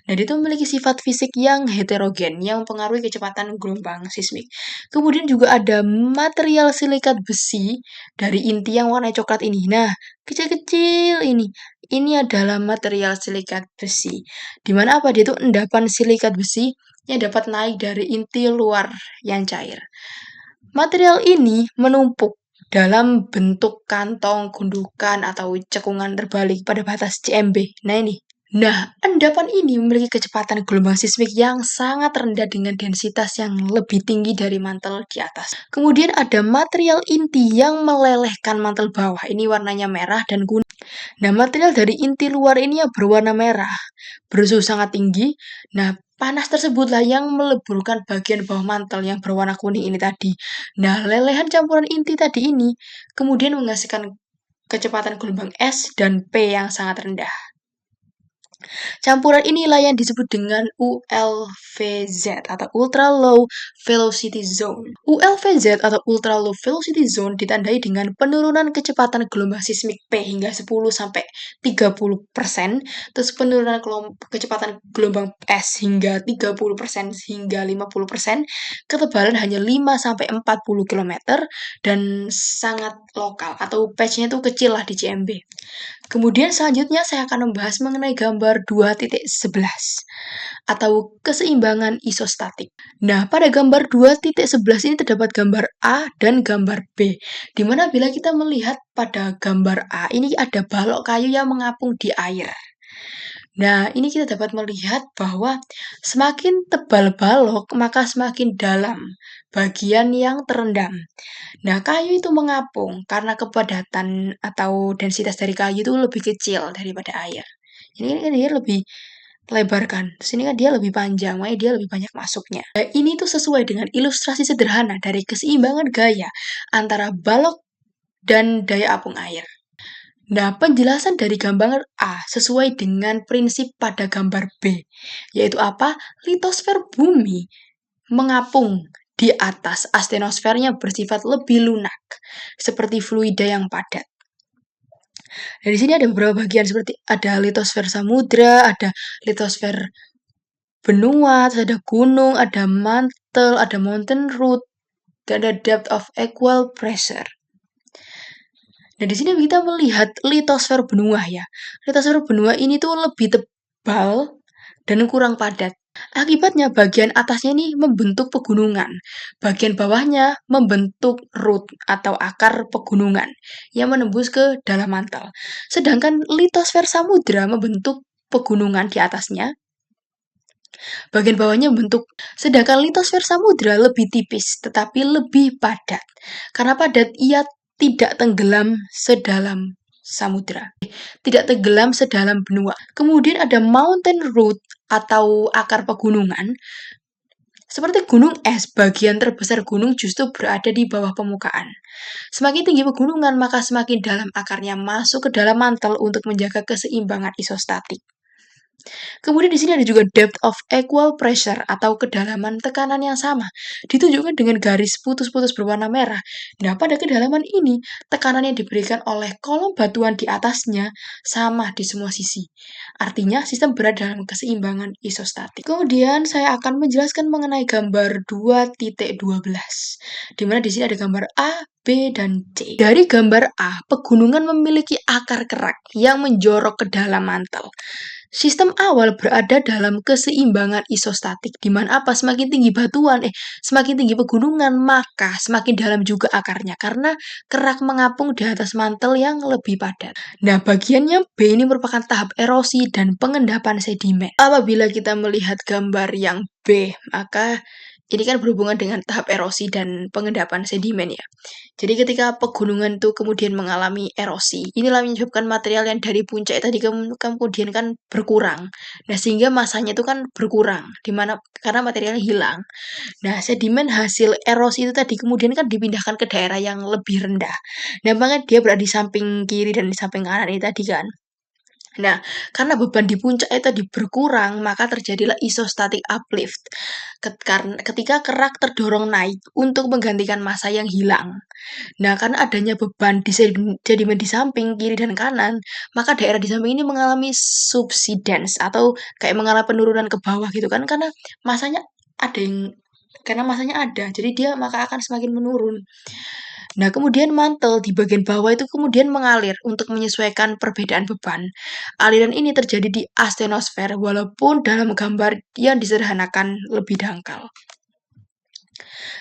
Dan itu memiliki sifat fisik yang heterogen yang mempengaruhi kecepatan gelombang sismik. Kemudian juga ada material silikat besi dari inti yang warna coklat ini. Nah, kecil-kecil ini. Ini adalah material silikat besi. Dimana apa? Dia itu endapan silikat besi yang dapat naik dari inti luar yang cair. Material ini menumpuk dalam bentuk kantong, gundukan, atau cekungan terbalik pada batas CMB. Nah, endapan ini memiliki kecepatan gelombang sismik yang sangat rendah dengan densitas yang lebih tinggi dari mantel di atas. Kemudian ada material inti yang melelehkan mantel bawah. Ini warnanya merah dan kuning. Nah, material dari inti luar ini yang berwarna merah, bersuhu sangat tinggi. Nah, panas tersebutlah yang meleburkan bagian bawah mantel yang berwarna kuning ini tadi. Nah, lelehan campuran inti tadi ini kemudian menghasilkan kecepatan gelombang S dan P yang sangat rendah. Campuran inilah yang disebut dengan ULVZ atau Ultra Low Velocity Zone. ULVZ atau Ultra Low Velocity Zone ditandai dengan penurunan kecepatan gelombang sismik P hingga 10-30%, terus penurunan kecepatan gelombang S hingga 30% hingga 50%, ketebalan hanya 5-40 km, dan sangat lokal atau patch-nya itu kecil lah di CMB. Kemudian selanjutnya saya akan membahas mengenai gambar 2.11 atau keseimbangan isostatik. Nah, pada gambar 2.11 ini terdapat gambar A dan gambar B, di mana bila kita melihat pada gambar A ini ada balok kayu yang mengapung di air. Nah, ini kita dapat melihat bahwa semakin tebal balok, maka semakin dalam bagian yang terendam. Nah, kayu itu mengapung karena kepadatan atau densitas dari kayu itu lebih kecil daripada air. Ini kan dia lebih lebar kan, terus ini kan dia lebih panjang, makanya dia lebih banyak masuknya. Nah, ini tuh sesuai dengan ilustrasi sederhana dari keseimbangan gaya antara balok dan daya apung air. Nah, penjelasan dari gambar A sesuai dengan prinsip pada gambar B, yaitu apa? Litosfer bumi mengapung di atas astenosfer yang bersifat lebih lunak, seperti fluida yang padat. Nah, di sini ada beberapa bagian seperti ada litosfer samudra, ada litosfer benua, ada gunung, ada mantle, ada mountain root, dan ada depth of equal pressure. Nah, di sini kita melihat litosfer benua ya. Litosfer benua ini tuh lebih tebal dan kurang padat. Akibatnya bagian atasnya ini membentuk pegunungan, bagian bawahnya membentuk root atau akar pegunungan yang menembus ke dalam mantel. Sedangkan litosfer samudra membentuk pegunungan di atasnya, bagian bawahnya membentuk. Sedangkan litosfer samudra lebih tipis tetapi lebih padat. Karena padat, ia tidak tenggelam sedalam samudra, tidak tenggelam sedalam benua. Kemudian ada mountain root atau akar pegunungan. Seperti gunung es, bagian terbesar gunung justru berada di bawah permukaan. Semakin tinggi pegunungan, maka semakin dalam akarnya masuk ke dalam mantel untuk menjaga keseimbangan isostatik. Kemudian di sini ada juga depth of equal pressure atau kedalaman tekanan yang sama, ditunjukkan dengan garis putus-putus berwarna merah. Nah, pada kedalaman ini, tekanan yang diberikan oleh kolom batuan di atasnya sama di semua sisi. Artinya, sistem berada dalam keseimbangan isostatik. Kemudian, saya akan menjelaskan mengenai gambar 2.12, di mana di sini ada gambar A, B, dan C. Dari gambar A, pegunungan memiliki akar kerak yang menjorok ke dalam mantel. Sistem awal berada dalam keseimbangan isostatik, di mana apa? Semakin tinggi semakin tinggi pegunungan, maka semakin dalam juga akarnya, karena kerak mengapung di atas mantel yang lebih padat. Nah, bagiannya B ini merupakan tahap erosi dan pengendapan sedimen. Apabila kita melihat gambar yang B, maka ini kan berhubungan dengan tahap erosi dan pengendapan sedimen ya. Jadi ketika pegunungan itu kemudian mengalami erosi, inilah menyebabkan material yang dari puncak tadi kemudian kan berkurang. Nah, sehingga masanya itu kan berkurang, karena materialnya hilang. Nah, sedimen hasil erosi itu tadi kemudian kan dipindahkan ke daerah yang lebih rendah. Nah, makanya dia berada di samping kiri dan di samping kanan ini tadi kan. Nah, karena beban di puncak itu tadi berkurang, maka terjadilah isostatic uplift. Ketika kerak terdorong naik untuk menggantikan massa yang hilang. Nah, karena adanya beban di sedimen di samping kiri dan kanan, maka daerah di samping ini mengalami subsidence atau kayak mengalami penurunan ke bawah gitu kan, ada yang karena masanya ada, jadi dia maka akan semakin menurun. Nah, kemudian mantel di bagian bawah itu kemudian mengalir untuk menyesuaikan perbedaan beban. Aliran ini terjadi di astenosfer walaupun dalam gambar yang disederhanakan lebih dangkal.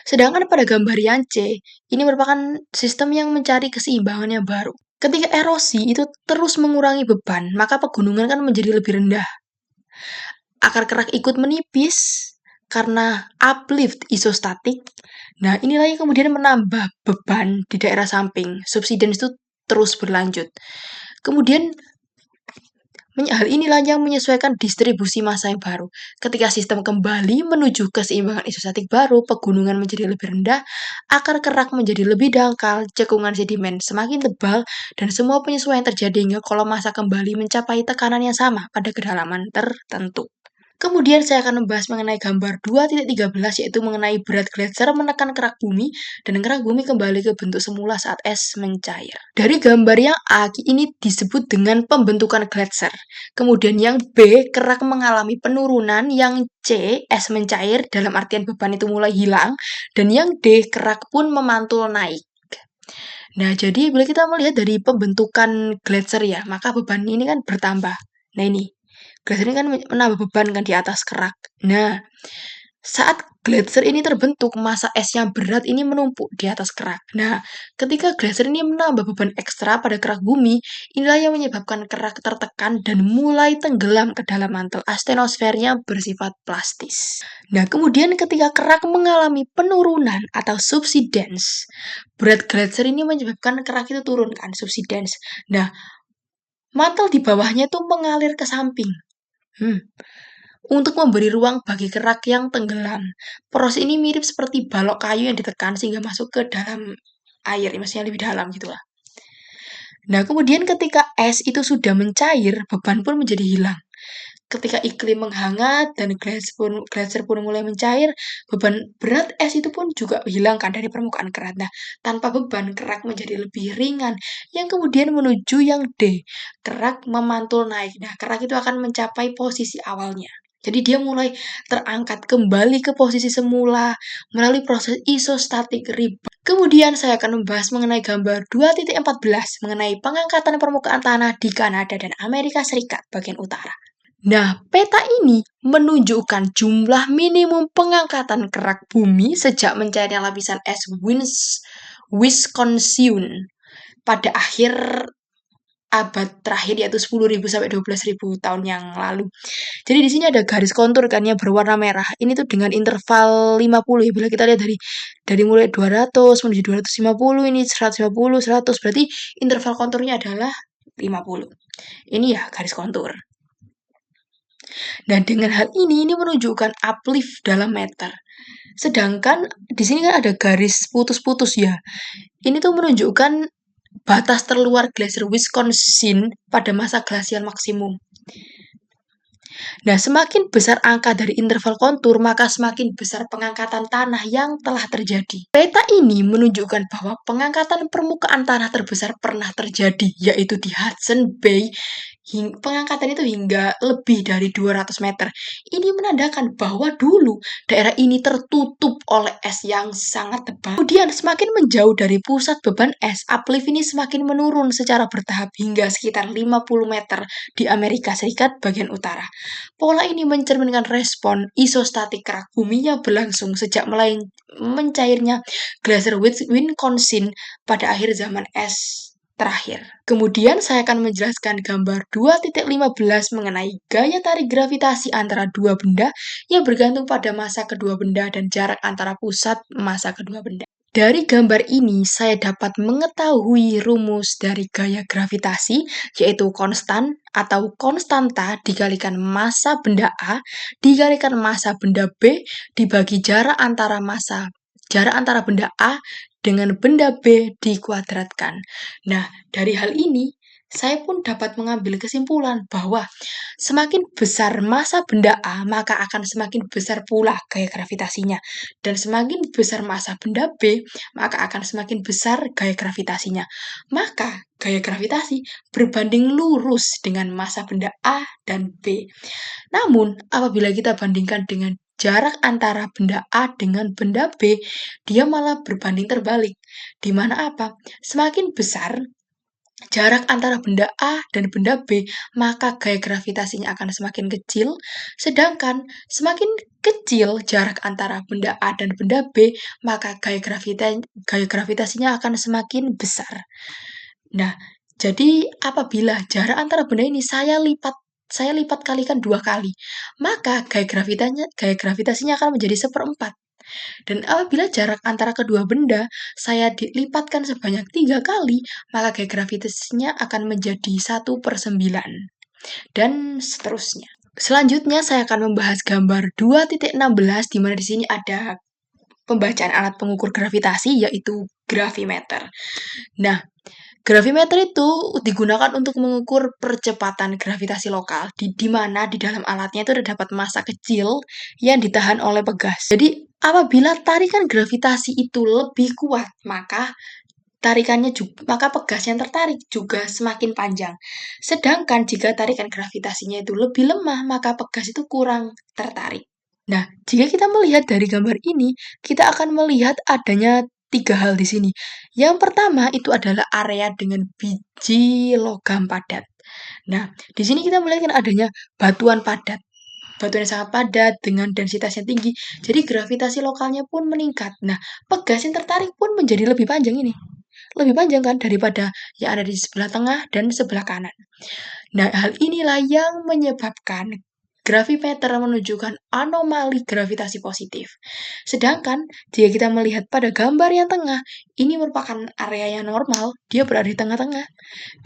Sedangkan pada gambar yang C, ini merupakan sistem yang mencari keseimbangan yang baru. Ketika erosi itu terus mengurangi beban, maka pegunungan kan menjadi lebih rendah. Akar kerak ikut menipis karena uplift isostatik. Nah, inilah yang kemudian menambah beban di daerah samping. Subsidence itu terus berlanjut. Kemudian hal inilah yang menyesuaikan distribusi massa yang baru. Ketika sistem kembali menuju keseimbangan isostatik baru, pegunungan menjadi lebih rendah, akar kerak menjadi lebih dangkal, cekungan sedimen semakin tebal, dan semua penyesuaian terjadi hingga kolom massa kembali mencapai tekanan yang sama pada kedalaman tertentu. Kemudian saya akan membahas mengenai gambar 2.13 yaitu mengenai berat gletser menekan kerak bumi dan kerak bumi kembali ke bentuk semula saat es mencair. Dari gambar yang A ini disebut dengan pembentukan gletser. Kemudian yang B kerak mengalami penurunan, yang C es mencair dalam artian beban itu mulai hilang, dan yang D kerak pun memantul naik. Nah, jadi bila kita melihat dari pembentukan gletser ya, maka beban ini kan bertambah. Nah, ini gletser ini kan menambah beban kan di atas kerak. Nah, saat gletser ini terbentuk, massa es yang berat ini menumpuk di atas kerak. Nah, ketika gletser ini menambah beban ekstra pada kerak bumi, inilah yang menyebabkan kerak tertekan dan mulai tenggelam ke dalam mantel astenosfernya bersifat plastis. Nah, kemudian ketika kerak mengalami penurunan atau subsidence, berat gletser ini menyebabkan kerak itu turun kan, subsidence. Nah, mantel di bawahnya itu mengalir ke samping. Untuk memberi ruang bagi kerak yang tenggelam. Proses ini mirip seperti balok kayu yang ditekan sehingga masuk ke dalam air, maksudnya lebih dalam gitulah. Nah, kemudian ketika es itu sudah mencair, beban pun menjadi hilang. Ketika iklim menghangat dan gletser pun mulai mencair, beban berat es itu pun juga hilang kan dari permukaan kerak. Nah, tanpa beban, kerak menjadi lebih ringan, yang kemudian menuju yang D, kerak memantul naik. Nah, kerak itu akan mencapai posisi awalnya. Jadi dia mulai terangkat kembali ke posisi semula melalui proses isostatic rebound. Kemudian saya akan membahas mengenai gambar 2.14 mengenai pengangkatan permukaan tanah di Kanada dan Amerika Serikat bagian utara. Nah, peta ini menunjukkan jumlah minimum pengangkatan kerak bumi sejak mencairnya lapisan es Wisconsin pada akhir abad terakhir yaitu 10.000 sampai 12.000 tahun yang lalu. Jadi di sini ada garis kontur kan yang berwarna merah. Ini tuh dengan interval 50 ya. Bila kita lihat dari mulai 200 menuju 250, ini 150, 100, berarti interval konturnya adalah 50. Ini ya garis kontur. Nah, dengan hal ini menunjukkan uplift dalam meter. Sedangkan di sini kan ada garis putus-putus ya. Ini tuh menunjukkan batas terluar glacier Wisconsin pada masa glasial maksimum. Nah, semakin besar angka dari interval kontur, maka semakin besar pengangkatan tanah yang telah terjadi. Peta ini menunjukkan bahwa pengangkatan permukaan tanah terbesar pernah terjadi, yaitu di Hudson Bay. Pengangkatan itu hingga lebih dari 200 meter. Ini menandakan bahwa dulu daerah ini tertutup oleh es yang sangat tebal. Kemudian semakin menjauh dari pusat beban es, uplift ini semakin menurun secara bertahap hingga sekitar 50 meter di Amerika Serikat bagian utara. Pola ini mencerminkan respon isostatik kerak bumi yang berlangsung sejak mulai mencairnya glacier Wisconsin pada akhir zaman es terakhir. Kemudian saya akan menjelaskan gambar 2.15 mengenai gaya tarik gravitasi antara dua benda yang bergantung pada massa kedua benda dan jarak antara pusat massa kedua benda. Dari gambar ini, saya dapat mengetahui rumus dari gaya gravitasi, yaitu konstan atau konstanta dikalikan massa benda A dikalikan massa benda B dibagi jarak antara benda A dengan benda B dikuadratkan. Nah, dari hal ini, saya pun dapat mengambil kesimpulan bahwa semakin besar massa benda A, maka akan semakin besar pula gaya gravitasinya. Dan semakin besar massa benda B, maka akan semakin besar gaya gravitasinya. Maka, gaya gravitasi berbanding lurus dengan massa benda A dan B. Namun, apabila kita bandingkan dengan jarak antara benda A dengan benda B, dia malah berbanding terbalik. Di mana apa? Semakin besar jarak antara benda A dan benda B, maka gaya gravitasinya akan semakin kecil, sedangkan semakin kecil jarak antara benda A dan benda B, maka gaya gravitasinya akan semakin besar. Nah, jadi apabila jarak antara benda ini saya lipat kalikan 2 kali, maka gaya gravitasinya akan menjadi 1/4. Dan apabila jarak antara kedua benda saya dilipatkan sebanyak 3 kali, maka gaya gravitasinya akan menjadi 1/9. Dan seterusnya. Selanjutnya saya akan membahas gambar 2.16 di mana di sini ada pembacaan alat pengukur gravitasi yaitu gravimeter. Nah, gravimeter itu digunakan untuk mengukur percepatan gravitasi lokal, di mana di dalam alatnya itu terdapat massa kecil yang ditahan oleh pegas. Jadi, apabila tarikan gravitasi itu lebih kuat, maka pegas yang tertarik juga semakin panjang. Sedangkan jika tarikan gravitasinya itu lebih lemah, maka pegas itu kurang tertarik. Nah, jika kita melihat dari gambar ini, kita akan melihat adanya 3 hal di sini. Yang pertama itu adalah area dengan biji logam padat. Nah, di sini kita melihat adanya batuan padat. Batuan yang sangat padat dengan densitas yang tinggi, jadi gravitasi lokalnya pun meningkat. Nah, pegas yang tertarik pun menjadi lebih panjang ini. Lebih panjang kan daripada yang ada di sebelah tengah dan sebelah kanan. Nah, hal inilah yang menyebabkan gravimeter menunjukkan anomali gravitasi positif. Sedangkan, jika kita melihat pada gambar yang tengah, ini merupakan area yang normal, dia berada di tengah-tengah.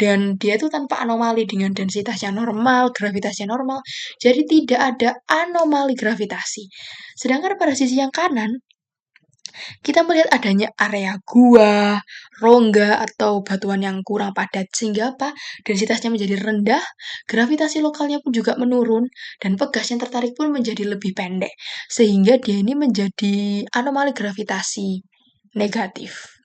Dan dia itu tanpa anomali dengan densitas yang normal, gravitasi yang normal, jadi tidak ada anomali gravitasi. Sedangkan pada sisi yang kanan, kita melihat adanya area gua, rongga, atau batuan yang kurang padat, sehingga apa? Densitasnya menjadi rendah, gravitasi lokalnya pun juga menurun, dan pegas yang tertarik pun menjadi lebih pendek, sehingga dia ini menjadi anomali gravitasi negatif.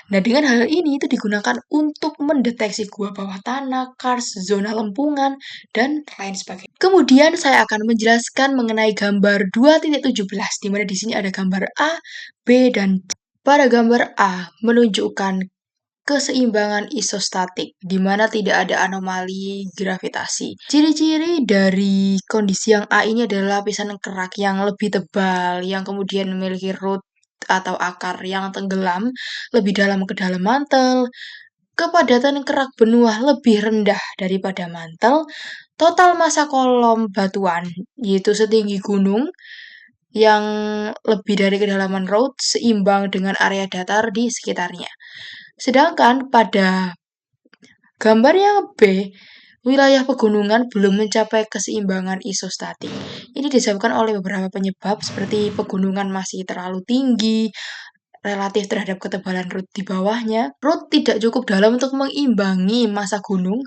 Nah, dengan hal ini itu digunakan untuk mendeteksi gua bawah tanah, karst, zona lempungan, dan lain sebagainya. Kemudian saya akan menjelaskan mengenai gambar 2.17, di mana di sini ada gambar A, B, dan C. Pada gambar A menunjukkan keseimbangan isostatik, di mana tidak ada anomali gravitasi. Ciri-ciri dari kondisi yang A ini adalah lapisan kerak yang lebih tebal, yang kemudian memiliki root atau akar yang tenggelam lebih dalam ke dalam mantel, kepadatan kerak benua lebih rendah daripada mantel, total massa kolom batuan, yaitu setinggi gunung, yang lebih dari kedalaman root seimbang dengan area datar di sekitarnya. Sedangkan pada gambar yang B, wilayah pegunungan belum mencapai keseimbangan isostatik. Ini disebabkan oleh beberapa penyebab seperti pegunungan masih terlalu tinggi, relatif terhadap ketebalan root di bawahnya. Root tidak cukup dalam untuk mengimbangi massa gunung.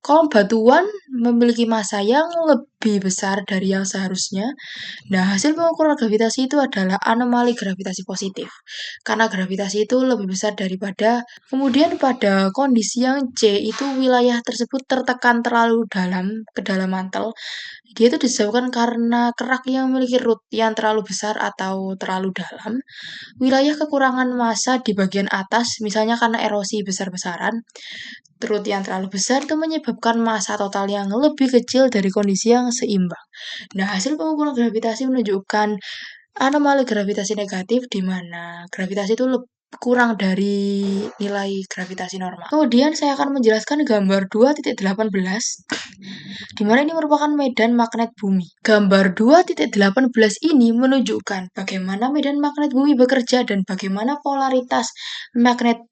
Kolom batuan memiliki massa yang lebih besar dari yang seharusnya. Nah, hasil pengukuran gravitasi itu adalah anomali gravitasi positif. Karena gravitasi itu lebih besar daripada, kemudian pada kondisi yang C itu wilayah tersebut tertekan terlalu dalam ke dalam mantel. Dia itu disebabkan karena kerak yang memiliki root yang terlalu besar atau terlalu dalam. Wilayah kekurangan massa di bagian atas, misalnya karena erosi besar-besaran, root yang terlalu besar itu menyebabkan massa total yang lebih kecil dari kondisi yang seimbang. Nah, hasil pengukuran gravitasi menunjukkan anomali gravitasi negatif di mana gravitasi itu kurang dari nilai gravitasi normal. Kemudian saya akan menjelaskan gambar 2.18 di mana ini merupakan medan magnet bumi. Gambar 2.18 ini menunjukkan bagaimana medan magnet bumi bekerja dan bagaimana polaritas magnetik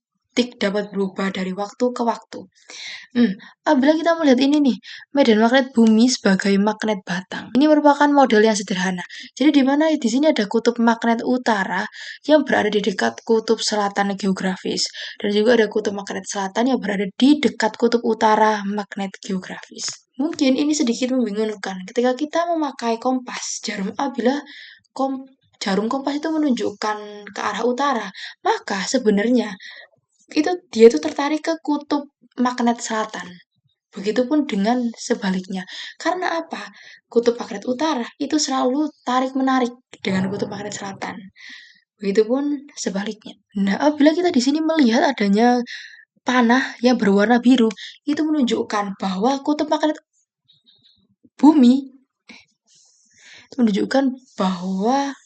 dapat berubah dari waktu ke waktu. Apabila kita melihat ini nih, medan magnet bumi sebagai magnet batang. Ini merupakan model yang sederhana. Jadi di mana di sini ada kutub magnet utara yang berada di dekat kutub selatan geografis dan juga ada kutub magnet selatan yang berada di dekat kutub utara magnet geografis. Mungkin ini sedikit membingungkan ketika kita memakai kompas jarum apabila jarum kompas itu menunjukkan ke arah utara, maka sebenarnya dia itu tertarik ke kutub magnet selatan. Begitupun dengan sebaliknya. Karena apa? Kutub magnet utara itu selalu tarik-menarik dengan kutub magnet selatan. Begitupun sebaliknya. Nah, apabila kita di sini melihat adanya panah yang berwarna biru, itu menunjukkan bahwa kutub magnet bumi menunjukkan bahwa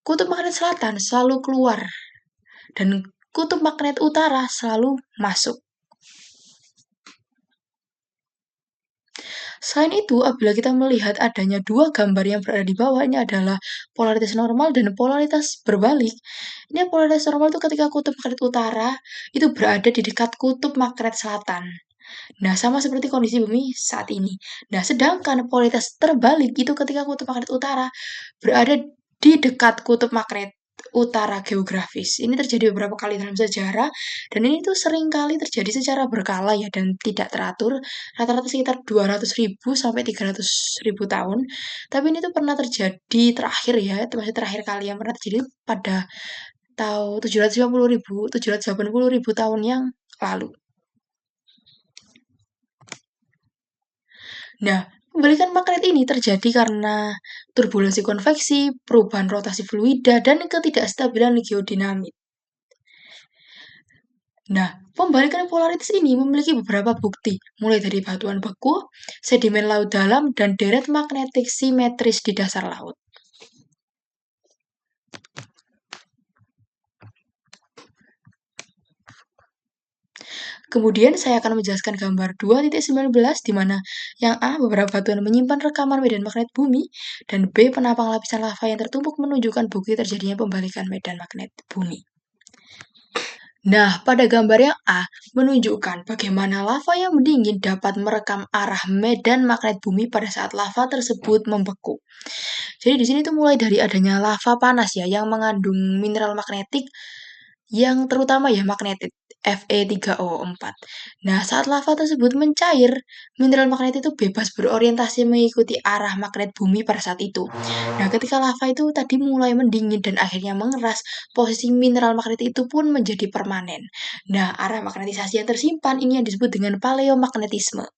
kutub magnet selatan selalu keluar dan kutub magnet utara selalu masuk. Selain itu, apabila kita melihat adanya dua gambar yang berada di bawah, ini adalah polaritas normal dan polaritas berbalik. Ini polaritas normal itu ketika kutub magnet utara itu berada di dekat kutub magnet selatan. Nah, sama seperti kondisi bumi saat ini. Nah, sedangkan polaritas terbalik itu ketika kutub magnet utara berada di dekat kutub magnet utara geografis. Ini terjadi beberapa kali dalam sejarah dan ini tuh sering kali terjadi secara berkala ya dan tidak teratur, rata-rata sekitar 200.000 sampai 300.000 tahun. Tapi ini tuh pernah terjadi terakhir ya, itu masih terakhir kali yang pernah terjadi pada tahun 780.000 tahun yang lalu. Nah, pembalikan magnet ini terjadi karena turbulensi konveksi, perubahan rotasi fluida, dan ketidakstabilan geodinamik. Nah, pembalikan polaritas ini memiliki beberapa bukti, mulai dari batuan beku, sedimen laut dalam, dan deret magnetik simetris di dasar laut. Kemudian saya akan menjelaskan gambar 2.19 di mana yang A beberapa batuan menyimpan rekaman medan magnet bumi dan B penampang lapisan lava yang tertumpuk menunjukkan bukti terjadinya pembalikan medan magnet bumi. Nah, pada gambar yang A menunjukkan bagaimana lava yang mendingin dapat merekam arah medan magnet bumi pada saat lava tersebut membeku. Jadi di sini tuh mulai dari adanya lava panas ya yang mengandung mineral magnetik yang terutama ya magnetit Fe3O4. Nah, saat lava tersebut mencair, mineral magnet itu bebas berorientasi mengikuti arah magnet bumi pada saat itu. Nah, ketika lava itu tadi mulai mendingin dan akhirnya mengeras, posisi mineral magnet itu pun menjadi permanen. Nah, arah magnetisasi yang tersimpan ini yang disebut dengan paleomagnetisme.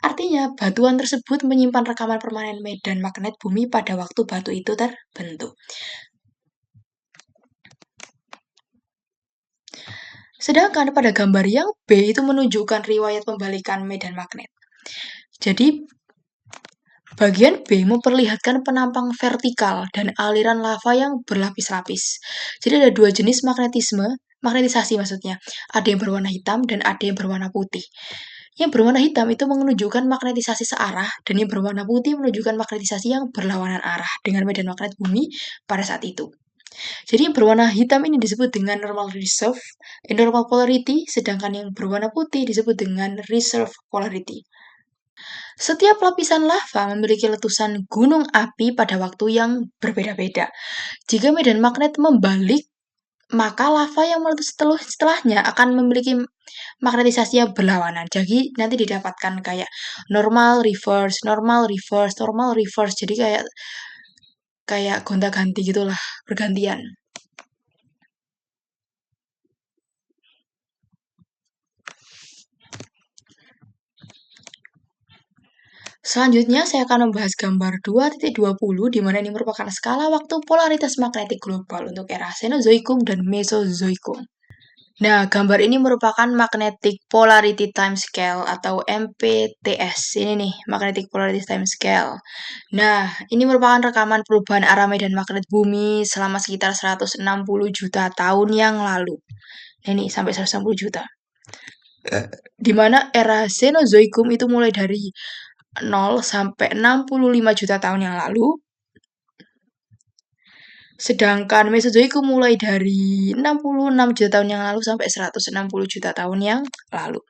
Artinya, batuan tersebut menyimpan rekaman permanen medan magnet bumi pada waktu batu itu terbentuk. Sedangkan pada gambar yang B itu menunjukkan riwayat pembalikan medan magnet. Jadi, bagian B memperlihatkan penampang vertikal dan aliran lava yang berlapis-lapis. Jadi ada dua jenis magnetisasi maksudnya. Ada yang berwarna hitam dan ada yang berwarna putih. Yang berwarna hitam itu menunjukkan magnetisasi searah dan yang berwarna putih menunjukkan magnetisasi yang berlawanan arah dengan medan magnet bumi pada saat itu. Jadi yang berwarna hitam ini disebut dengan normal polarity, sedangkan yang berwarna putih disebut dengan reserve polarity. Setiap lapisan lava memiliki letusan gunung api pada waktu yang berbeda-beda. Jika medan magnet membalik, maka lava yang meletus setelahnya akan memiliki magnetisasi yang berlawanan. Jadi nanti didapatkan kayak normal, reverse, normal, reverse, normal, reverse. Jadi kayak gonta-ganti gitulah, bergantian. Selanjutnya saya akan membahas gambar 2.20 di mana ini merupakan skala waktu polaritas magnetik global untuk era Cenozoikum dan Mesozoikum. Nah, gambar ini merupakan Magnetic Polarity Time Scale atau MPTS. Ini nih, Magnetic Polarity Time Scale. Nah, ini merupakan rekaman perubahan arah medan magnet bumi selama sekitar 160 juta tahun yang lalu. Nah, ini sampai 160 juta. Di mana era Cenozoikum itu mulai dari 0 sampai 65 juta tahun yang lalu. Sedangkan Mesozoikum mulai dari 66 juta tahun yang lalu sampai 160 juta tahun yang lalu.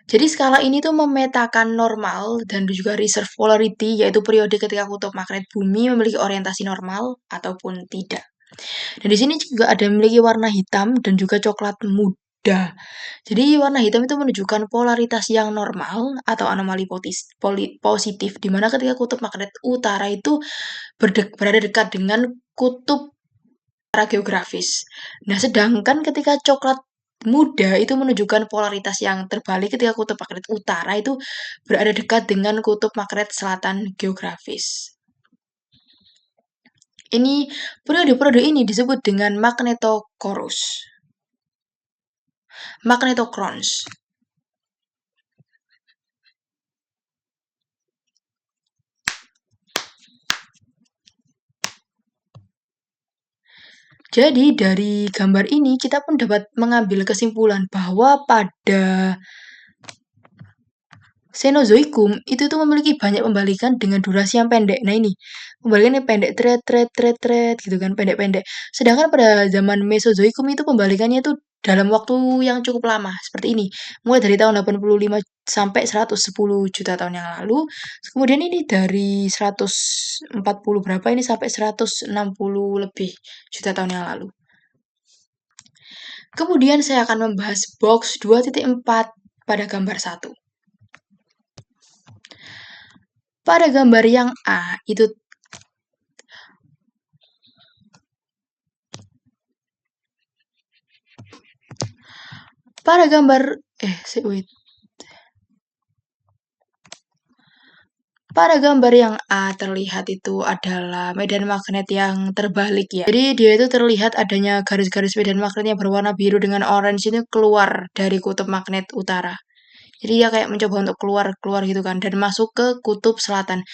Jadi skala ini tuh memetakan normal dan juga reserve polarity, yaitu periode ketika kutub magnet bumi memiliki orientasi normal ataupun tidak. Dan di sini juga ada memiliki warna hitam dan juga coklat muda. Jadi warna hitam itu menunjukkan polaritas yang normal atau anomali positif, di mana ketika kutub magnet utara itu berada dekat dengan kutub secara geografis. Nah, sedangkan ketika coklat muda itu menunjukkan polaritas yang terbalik ketika kutub magnet utara itu berada dekat dengan kutub magnet selatan geografis. Ini periode-periode ini disebut dengan magnetocrons. Jadi dari gambar ini kita pun dapat mengambil kesimpulan bahwa pada Cenozoikum itu tuh memiliki banyak pembalikan dengan durasi yang pendek. Nah ini, pembalikannya pendek, tret, gitu kan, pendek-pendek. Sedangkan pada zaman Mesozoikum itu pembalikannya itu dalam waktu yang cukup lama, seperti ini. Mulai dari tahun 85 sampai 110 juta tahun yang lalu. Kemudian ini dari 140 berapa ini sampai 160 lebih juta tahun yang lalu. Kemudian saya akan membahas box 2.4 pada gambar 1. Pada gambar yang A, itu pada gambar pada gambar yang A terlihat itu adalah medan magnet yang terbalik ya. Jadi dia itu terlihat adanya garis-garis medan magnet yang berwarna biru dengan orange ini keluar dari kutub magnet utara. Jadi dia kayak mencoba untuk keluar gitu kan dan masuk ke kutub selatan.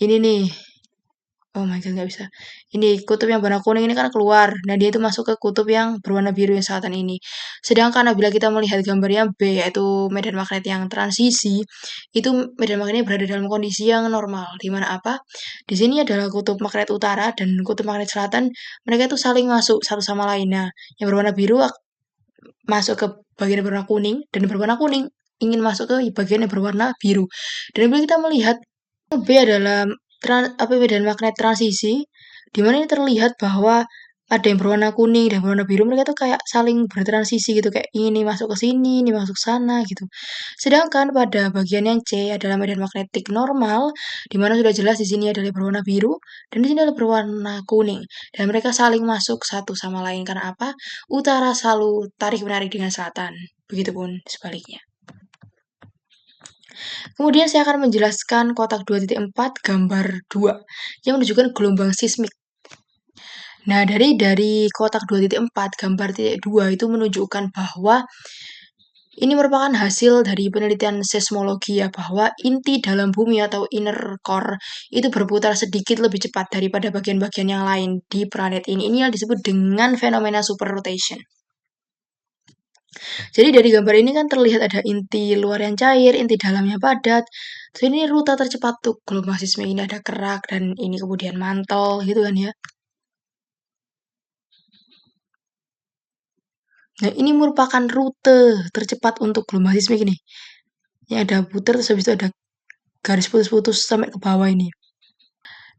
Ini nih. Oh my god, nggak bisa. Ini kutub yang warna kuning ini kan keluar. Nah, dia itu masuk ke kutub yang berwarna biru yang selatan ini. Sedangkan apabila kita melihat gambar yang B, yaitu medan magnet yang transisi, itu medan magnetnya berada dalam kondisi yang normal. Di mana apa? Di sini adalah kutub magnet utara dan kutub magnet selatan, mereka itu saling masuk satu sama lain. Nah, yang berwarna biru masuk ke bagian yang berwarna kuning, dan berwarna kuning ingin masuk ke bagian yang berwarna biru. Dan apabila kita melihat B adalah medan magnet transisi, di mana ini terlihat bahwa ada yang berwarna kuning dan berwarna biru, mereka tuh kayak saling bertransisi gitu, kayak ini masuk ke sini, ini masuk sana gitu. Sedangkan pada bagian yang C adalah medan magnetik normal, di mana sudah jelas di sini adalah berwarna biru dan di sini adalah berwarna kuning. Dan mereka saling masuk satu sama lain karena apa? Utara selalu tarik menarik dengan selatan, begitupun sebaliknya. Kemudian saya akan menjelaskan kotak 2.4 gambar 2 yang menunjukkan gelombang sismik. Nah, dari kotak 2.4 gambar 2 itu menunjukkan bahwa ini merupakan hasil dari penelitian seismologi ya, bahwa inti dalam bumi atau inner core itu berputar sedikit lebih cepat daripada bagian-bagian yang lain di planet ini. Ini yang disebut dengan fenomena super rotation. Jadi dari gambar ini kan terlihat ada inti luar yang cair, inti dalamnya padat. Terus ini rute tercepat tuh gelombang sismik ini ada kerak dan ini kemudian mantel gitu kan ya. Nah, ini merupakan rute tercepat untuk gelombang seismik ini. Ini ada putar, terus habis itu ada garis putus-putus sampai ke bawah ini.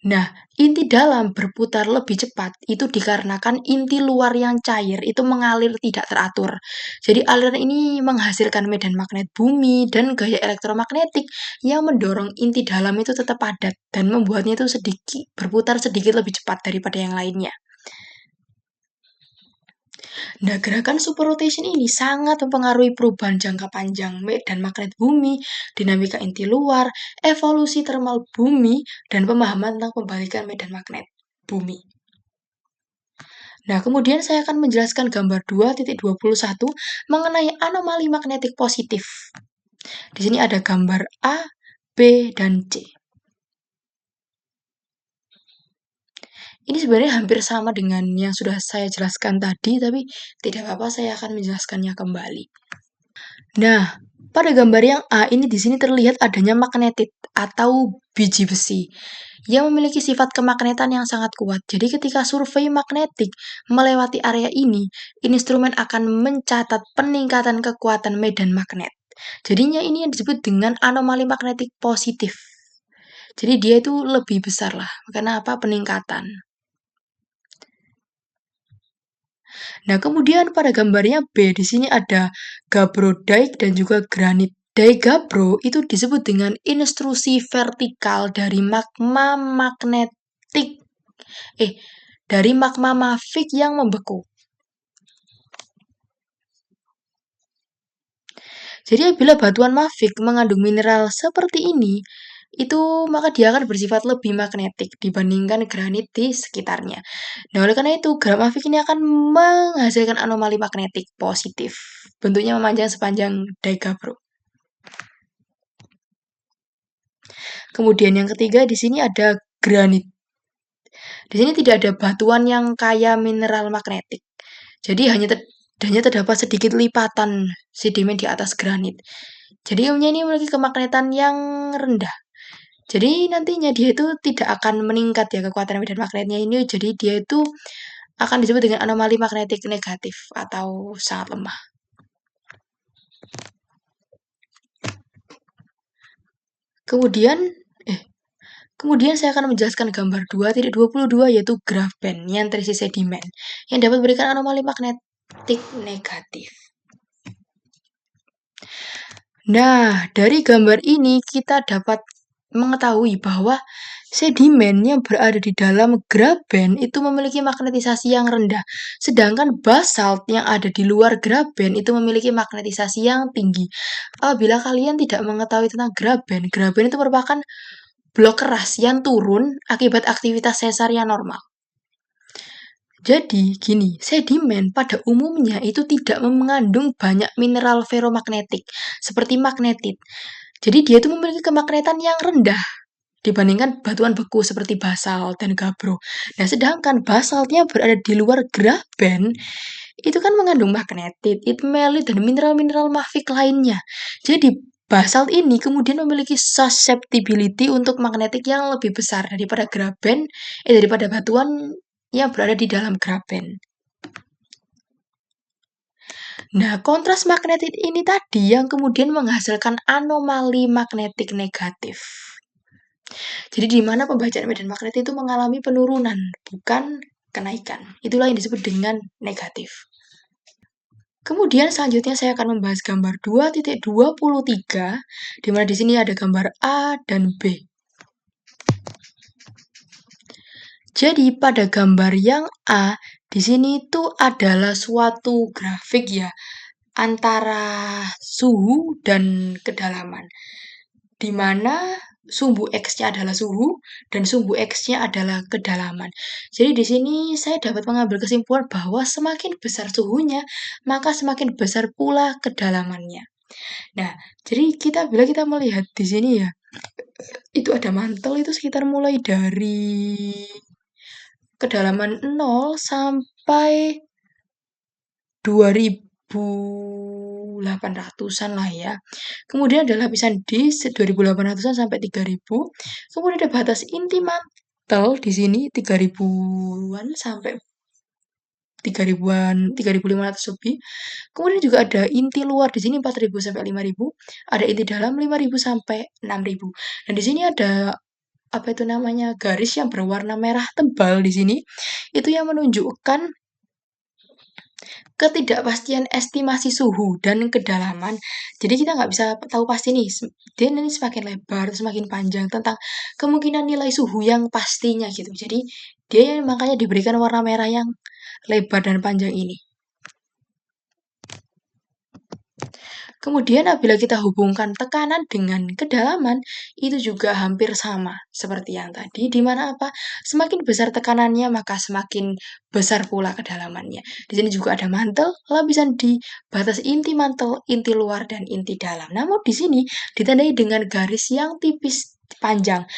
Nah, inti dalam berputar lebih cepat itu dikarenakan inti luar yang cair itu mengalir tidak teratur. Jadi aliran ini menghasilkan medan magnet bumi dan gaya elektromagnetik yang mendorong inti dalam itu tetap padat dan membuatnya itu berputar sedikit lebih cepat daripada yang lainnya. Nah, gerakan superrotation ini sangat mempengaruhi perubahan jangka panjang medan magnet bumi, dinamika inti luar, evolusi termal bumi, dan pemahaman tentang pembalikan medan magnet bumi. Nah, kemudian saya akan menjelaskan gambar 2.21 mengenai anomali magnetik positif. Di sini ada gambar A, B, dan C. Ini sebenarnya hampir sama dengan yang sudah saya jelaskan tadi, tapi tidak apa-apa, saya akan menjelaskannya kembali. Nah, pada gambar yang A ini di sini terlihat adanya magnetit atau biji besi yang memiliki sifat kemagnetan yang sangat kuat. Jadi ketika survei magnetik melewati area ini, instrumen akan mencatat peningkatan kekuatan medan magnet. Jadinya ini yang disebut dengan anomali magnetik positif. Jadi dia itu lebih besar lah. Karena apa? Peningkatan. Nah, kemudian pada gambarnya B, di sini ada gabbro-dike dan juga granit. Gabbro itu disebut dengan intrusi vertikal dari magma magnetik. Dari magma mafic yang membeku. Jadi apabila batuan mafic mengandung mineral seperti ini, maka dia akan bersifat lebih magnetik dibandingkan granit di sekitarnya. Nah, oleh karena itu, mafic ini akan menghasilkan anomali magnetik positif. Bentuknya memanjang sepanjang gabbro. Kemudian yang ketiga di sini ada granit. Di sini tidak ada batuan yang kaya mineral magnetik. Jadi hanya terdapat sedikit lipatan sedimen di atas granit. Jadi ini memiliki kemagnetan yang rendah. Jadi nantinya dia itu tidak akan meningkat ya kekuatan medan magnetnya ini. Jadi dia itu akan disebut dengan anomali magnetik negatif atau sangat lemah. Kemudian saya akan menjelaskan gambar 2.22 yaitu grafen yang terisi sedimen yang dapat memberikan anomali magnetik negatif. Nah, dari gambar ini kita dapat mengetahui bahwa sedimen yang berada di dalam graben itu memiliki magnetisasi yang rendah, sedangkan basalt yang ada di luar graben itu memiliki magnetisasi yang tinggi. Apabila kalian tidak mengetahui tentang graben itu merupakan blok keras yang turun akibat aktivitas sesar yang normal. Jadi, gini, sedimen pada umumnya itu tidak mengandung banyak mineral ferromagnetik seperti magnetit. Jadi dia itu memiliki kemagnetan yang rendah dibandingkan batuan beku seperti basalt dan gabbro. Nah, sedangkan basaltnya berada di luar graben itu kan mengandung magnetit, itmelit, dan mineral-mineral mafic lainnya. Jadi basalt ini kemudian memiliki susceptibility untuk magnetik yang lebih besar daripada batuan yang berada di dalam graben. Nah, kontras magnetit ini tadi yang kemudian menghasilkan anomali magnetik negatif. Jadi di mana pembacaan medan magnet itu mengalami penurunan, bukan kenaikan. Itulah yang disebut dengan negatif. Kemudian selanjutnya saya akan membahas gambar 2.23, di mana di sini ada gambar A dan B. Jadi pada gambar yang A, di sini itu adalah suatu grafik ya, antara suhu dan kedalaman. Di mana sumbu X-nya adalah suhu dan sumbu X-nya adalah kedalaman. Jadi di sini saya dapat mengambil kesimpulan bahwa semakin besar suhunya, maka semakin besar pula kedalamannya. Nah, jadi bila kita melihat di sini ya, itu ada mantel itu sekitar mulai dari kedalaman 0 sampai 2.800-an lah ya. Kemudian ada lapisan D 2.800-an sampai 3.000. Kemudian ada batas inti mantel di sini 3.000-an sampai 3.500 lebih. Kemudian juga ada inti luar di sini 4.000 sampai 5.000, ada inti dalam 5.000 sampai 6.000. Dan di sini ada apa itu namanya, garis yang berwarna merah tebal di sini. Itu yang menunjukkan ketidakpastian estimasi suhu dan kedalaman. Jadi kita nggak bisa tahu pasti nih, dia ini semakin lebar, semakin panjang tentang kemungkinan nilai suhu yang pastinya gitu. Jadi dia makanya diberikan warna merah yang lebar dan panjang ini. Kemudian apabila kita hubungkan tekanan dengan kedalaman, itu juga hampir sama seperti yang tadi, di mana apa? Semakin besar tekanannya, maka semakin besar pula kedalamannya. Di sini juga ada mantel, lapisan di batas inti mantel, inti luar, dan inti dalam. Namun di sini ditandai dengan garis yang tipis panjang.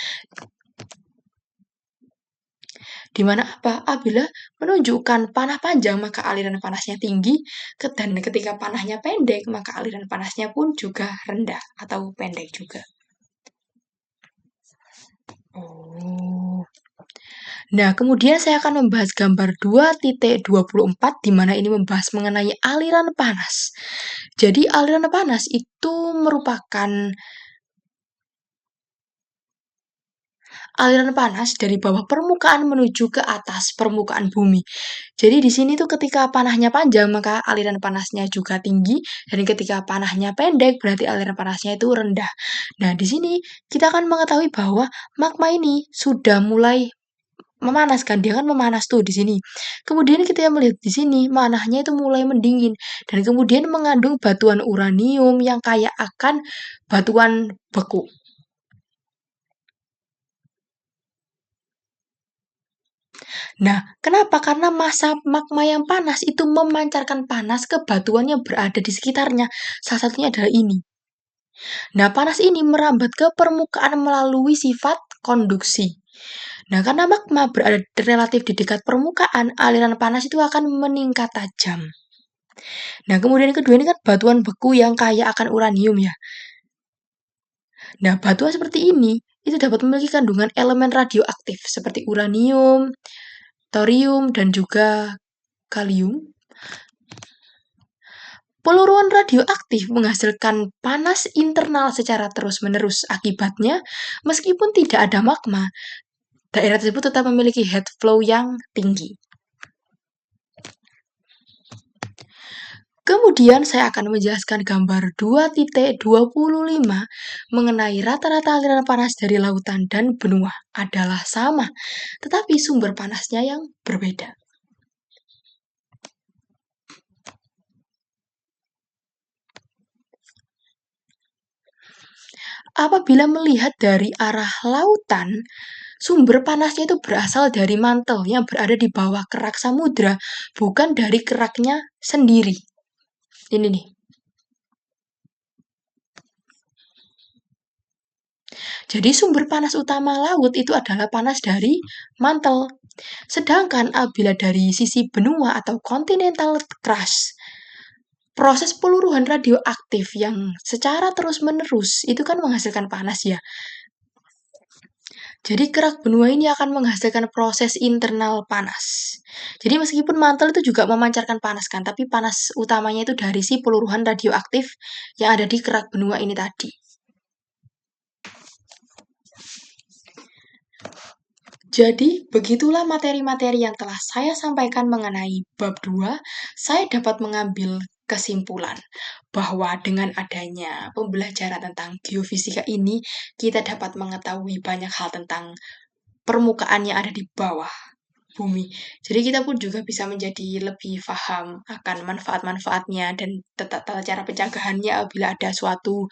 Di mana apa? Apabila menunjukkan panah panjang, maka aliran panasnya tinggi, dan ketika panahnya pendek, maka aliran panasnya pun juga rendah atau pendek juga. Oh. Nah, kemudian saya akan membahas gambar 2.24, di mana ini membahas mengenai aliran panas. Jadi, aliran panas itu merupakan aliran panas dari bawah permukaan menuju ke atas permukaan bumi. Jadi di sini tuh ketika panahnya panjang maka aliran panasnya juga tinggi, dan ketika panahnya pendek berarti aliran panasnya itu rendah. Nah, di sini kita akan mengetahui bahwa magma ini sudah mulai memanas kan, dia kan memanas tuh di sini. Kemudian kita melihat di sini manahnya itu mulai mendingin dan kemudian mengandung batuan uranium yang kaya akan batuan beku. Nah, kenapa? Karena massa magma yang panas itu memancarkan panas ke batuan yang berada di sekitarnya. Salah satunya adalah ini. Nah, panas ini merambat ke permukaan melalui sifat konduksi. Nah, karena magma berada relatif di dekat permukaan, aliran panas itu akan meningkat tajam. Nah, kemudian yang kedua ini kan batuan beku yang kaya akan uranium ya. Nah, batuan seperti ini itu dapat memiliki kandungan elemen radioaktif seperti uranium, thorium, dan juga kalium. Peluruan radioaktif menghasilkan panas internal secara terus-menerus. Akibatnya, meskipun tidak ada magma, daerah tersebut tetap memiliki heat flow yang tinggi. Kemudian saya akan menjelaskan gambar 2.25 mengenai rata-rata aliran panas dari lautan dan benua adalah sama, tetapi sumber panasnya yang berbeda. Apabila melihat dari arah lautan, sumber panasnya itu berasal dari mantel yang berada di bawah kerak samudra, bukan dari keraknya sendiri. Ini nih. Jadi sumber panas utama laut itu adalah panas dari mantel. Sedangkan apabila dari sisi benua atau continental crust, proses peluruhan radioaktif yang secara terus-menerus itu kan menghasilkan panas ya. Jadi kerak benua ini akan menghasilkan proses internal panas. Jadi meskipun mantel itu juga memancarkan panas kan, tapi panas utamanya itu dari si peluruhan radioaktif yang ada di kerak benua ini tadi. Jadi, begitulah materi-materi yang telah saya sampaikan mengenai bab 2. Saya dapat mengambil kesimpulan bahwa dengan adanya pembelajaran tentang geofisika ini, kita dapat mengetahui banyak hal tentang permukaan yang ada di bawah bumi. Jadi kita pun juga bisa menjadi lebih paham akan manfaat-manfaatnya dan tata cara pencegahannya apabila ada suatu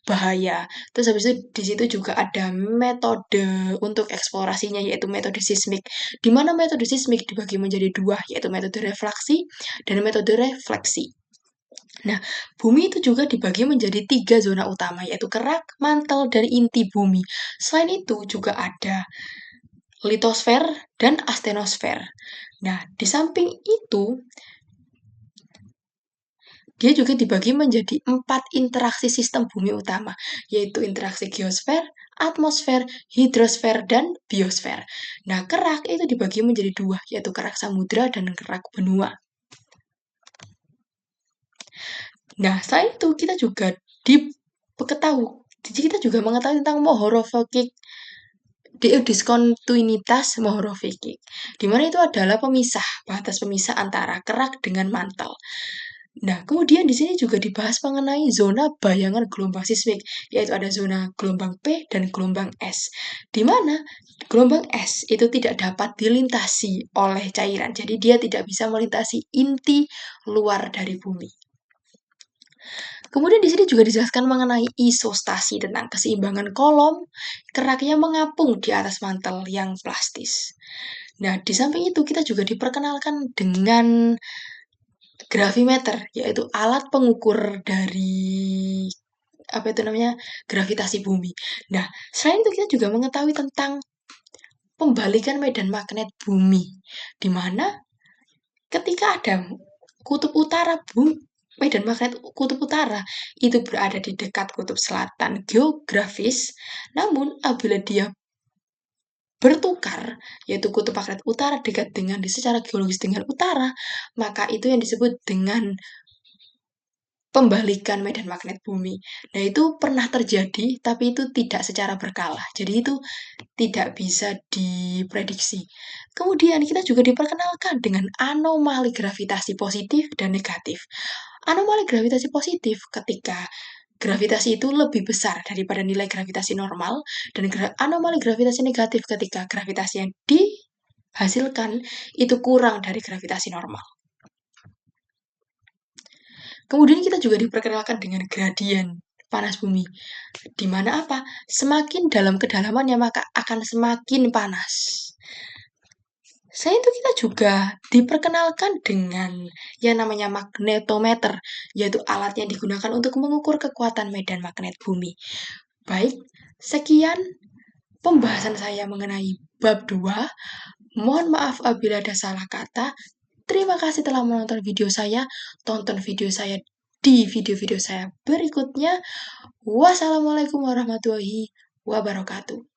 bahaya. Terus habis itu di situ juga ada metode untuk eksplorasinya yaitu metode sismik. Di mana metode sismik dibagi menjadi dua yaitu metode refleksi dan metode refleksi. Nah, bumi itu juga dibagi menjadi 3 zona utama yaitu kerak, mantel, dan inti bumi. Selain itu juga ada litosfer dan astenosfer. Nah, di samping itu, dia juga dibagi menjadi 4 interaksi sistem bumi utama, yaitu interaksi geosfer, atmosfer, hidrosfer, dan biosfer. Nah, kerak itu dibagi menjadi dua, yaitu kerak samudra dan kerak benua. Nah, selain itu kita juga mengetahui tentang diskontinuitas mohorovikik, di mana itu adalah batas pemisah antara kerak dengan mantel. Nah, kemudian di sini juga dibahas mengenai zona bayangan gelombang sismik, yaitu ada zona gelombang P dan gelombang S, di mana gelombang S itu tidak dapat dilintasi oleh cairan, jadi dia tidak bisa melintasi inti luar dari bumi. Kemudian di sini juga dijelaskan mengenai isostasi tentang keseimbangan kolom kerak yang mengapung di atas mantel yang plastis. Nah, di samping itu kita juga diperkenalkan dengan gravimeter, yaitu alat pengukur dari gravitasi bumi. Nah, selain itu kita juga mengetahui tentang pembalikan medan magnet bumi, di mana ketika ada kutub utara medan magnet kutub utara itu berada di dekat kutub selatan geografis, namun apabila dia bertukar, yaitu kutub magnet utara dekat dengan secara geologis dengan utara, maka itu yang disebut dengan pembalikan medan magnet bumi. Nah, itu pernah terjadi, tapi itu tidak secara berkala. Jadi itu tidak bisa diprediksi. Kemudian kita juga diperkenalkan dengan anomali gravitasi positif dan negatif. Anomali gravitasi positif ketika gravitasi itu lebih besar daripada nilai gravitasi normal, dan anomali gravitasi negatif ketika gravitasi yang dihasilkan itu kurang dari gravitasi normal. Kemudian kita juga diperkenalkan dengan gradien panas bumi, di mana semakin dalam kedalamannya maka akan semakin panas. Selain itu kita juga diperkenalkan dengan yang namanya magnetometer, yaitu alat yang digunakan untuk mengukur kekuatan medan magnet bumi. Baik, sekian pembahasan saya mengenai bab 2. Mohon maaf apabila ada salah kata. Terima kasih telah menonton video saya. Tonton video saya di video-video saya berikutnya. Wassalamualaikum warahmatullahi wabarakatuh.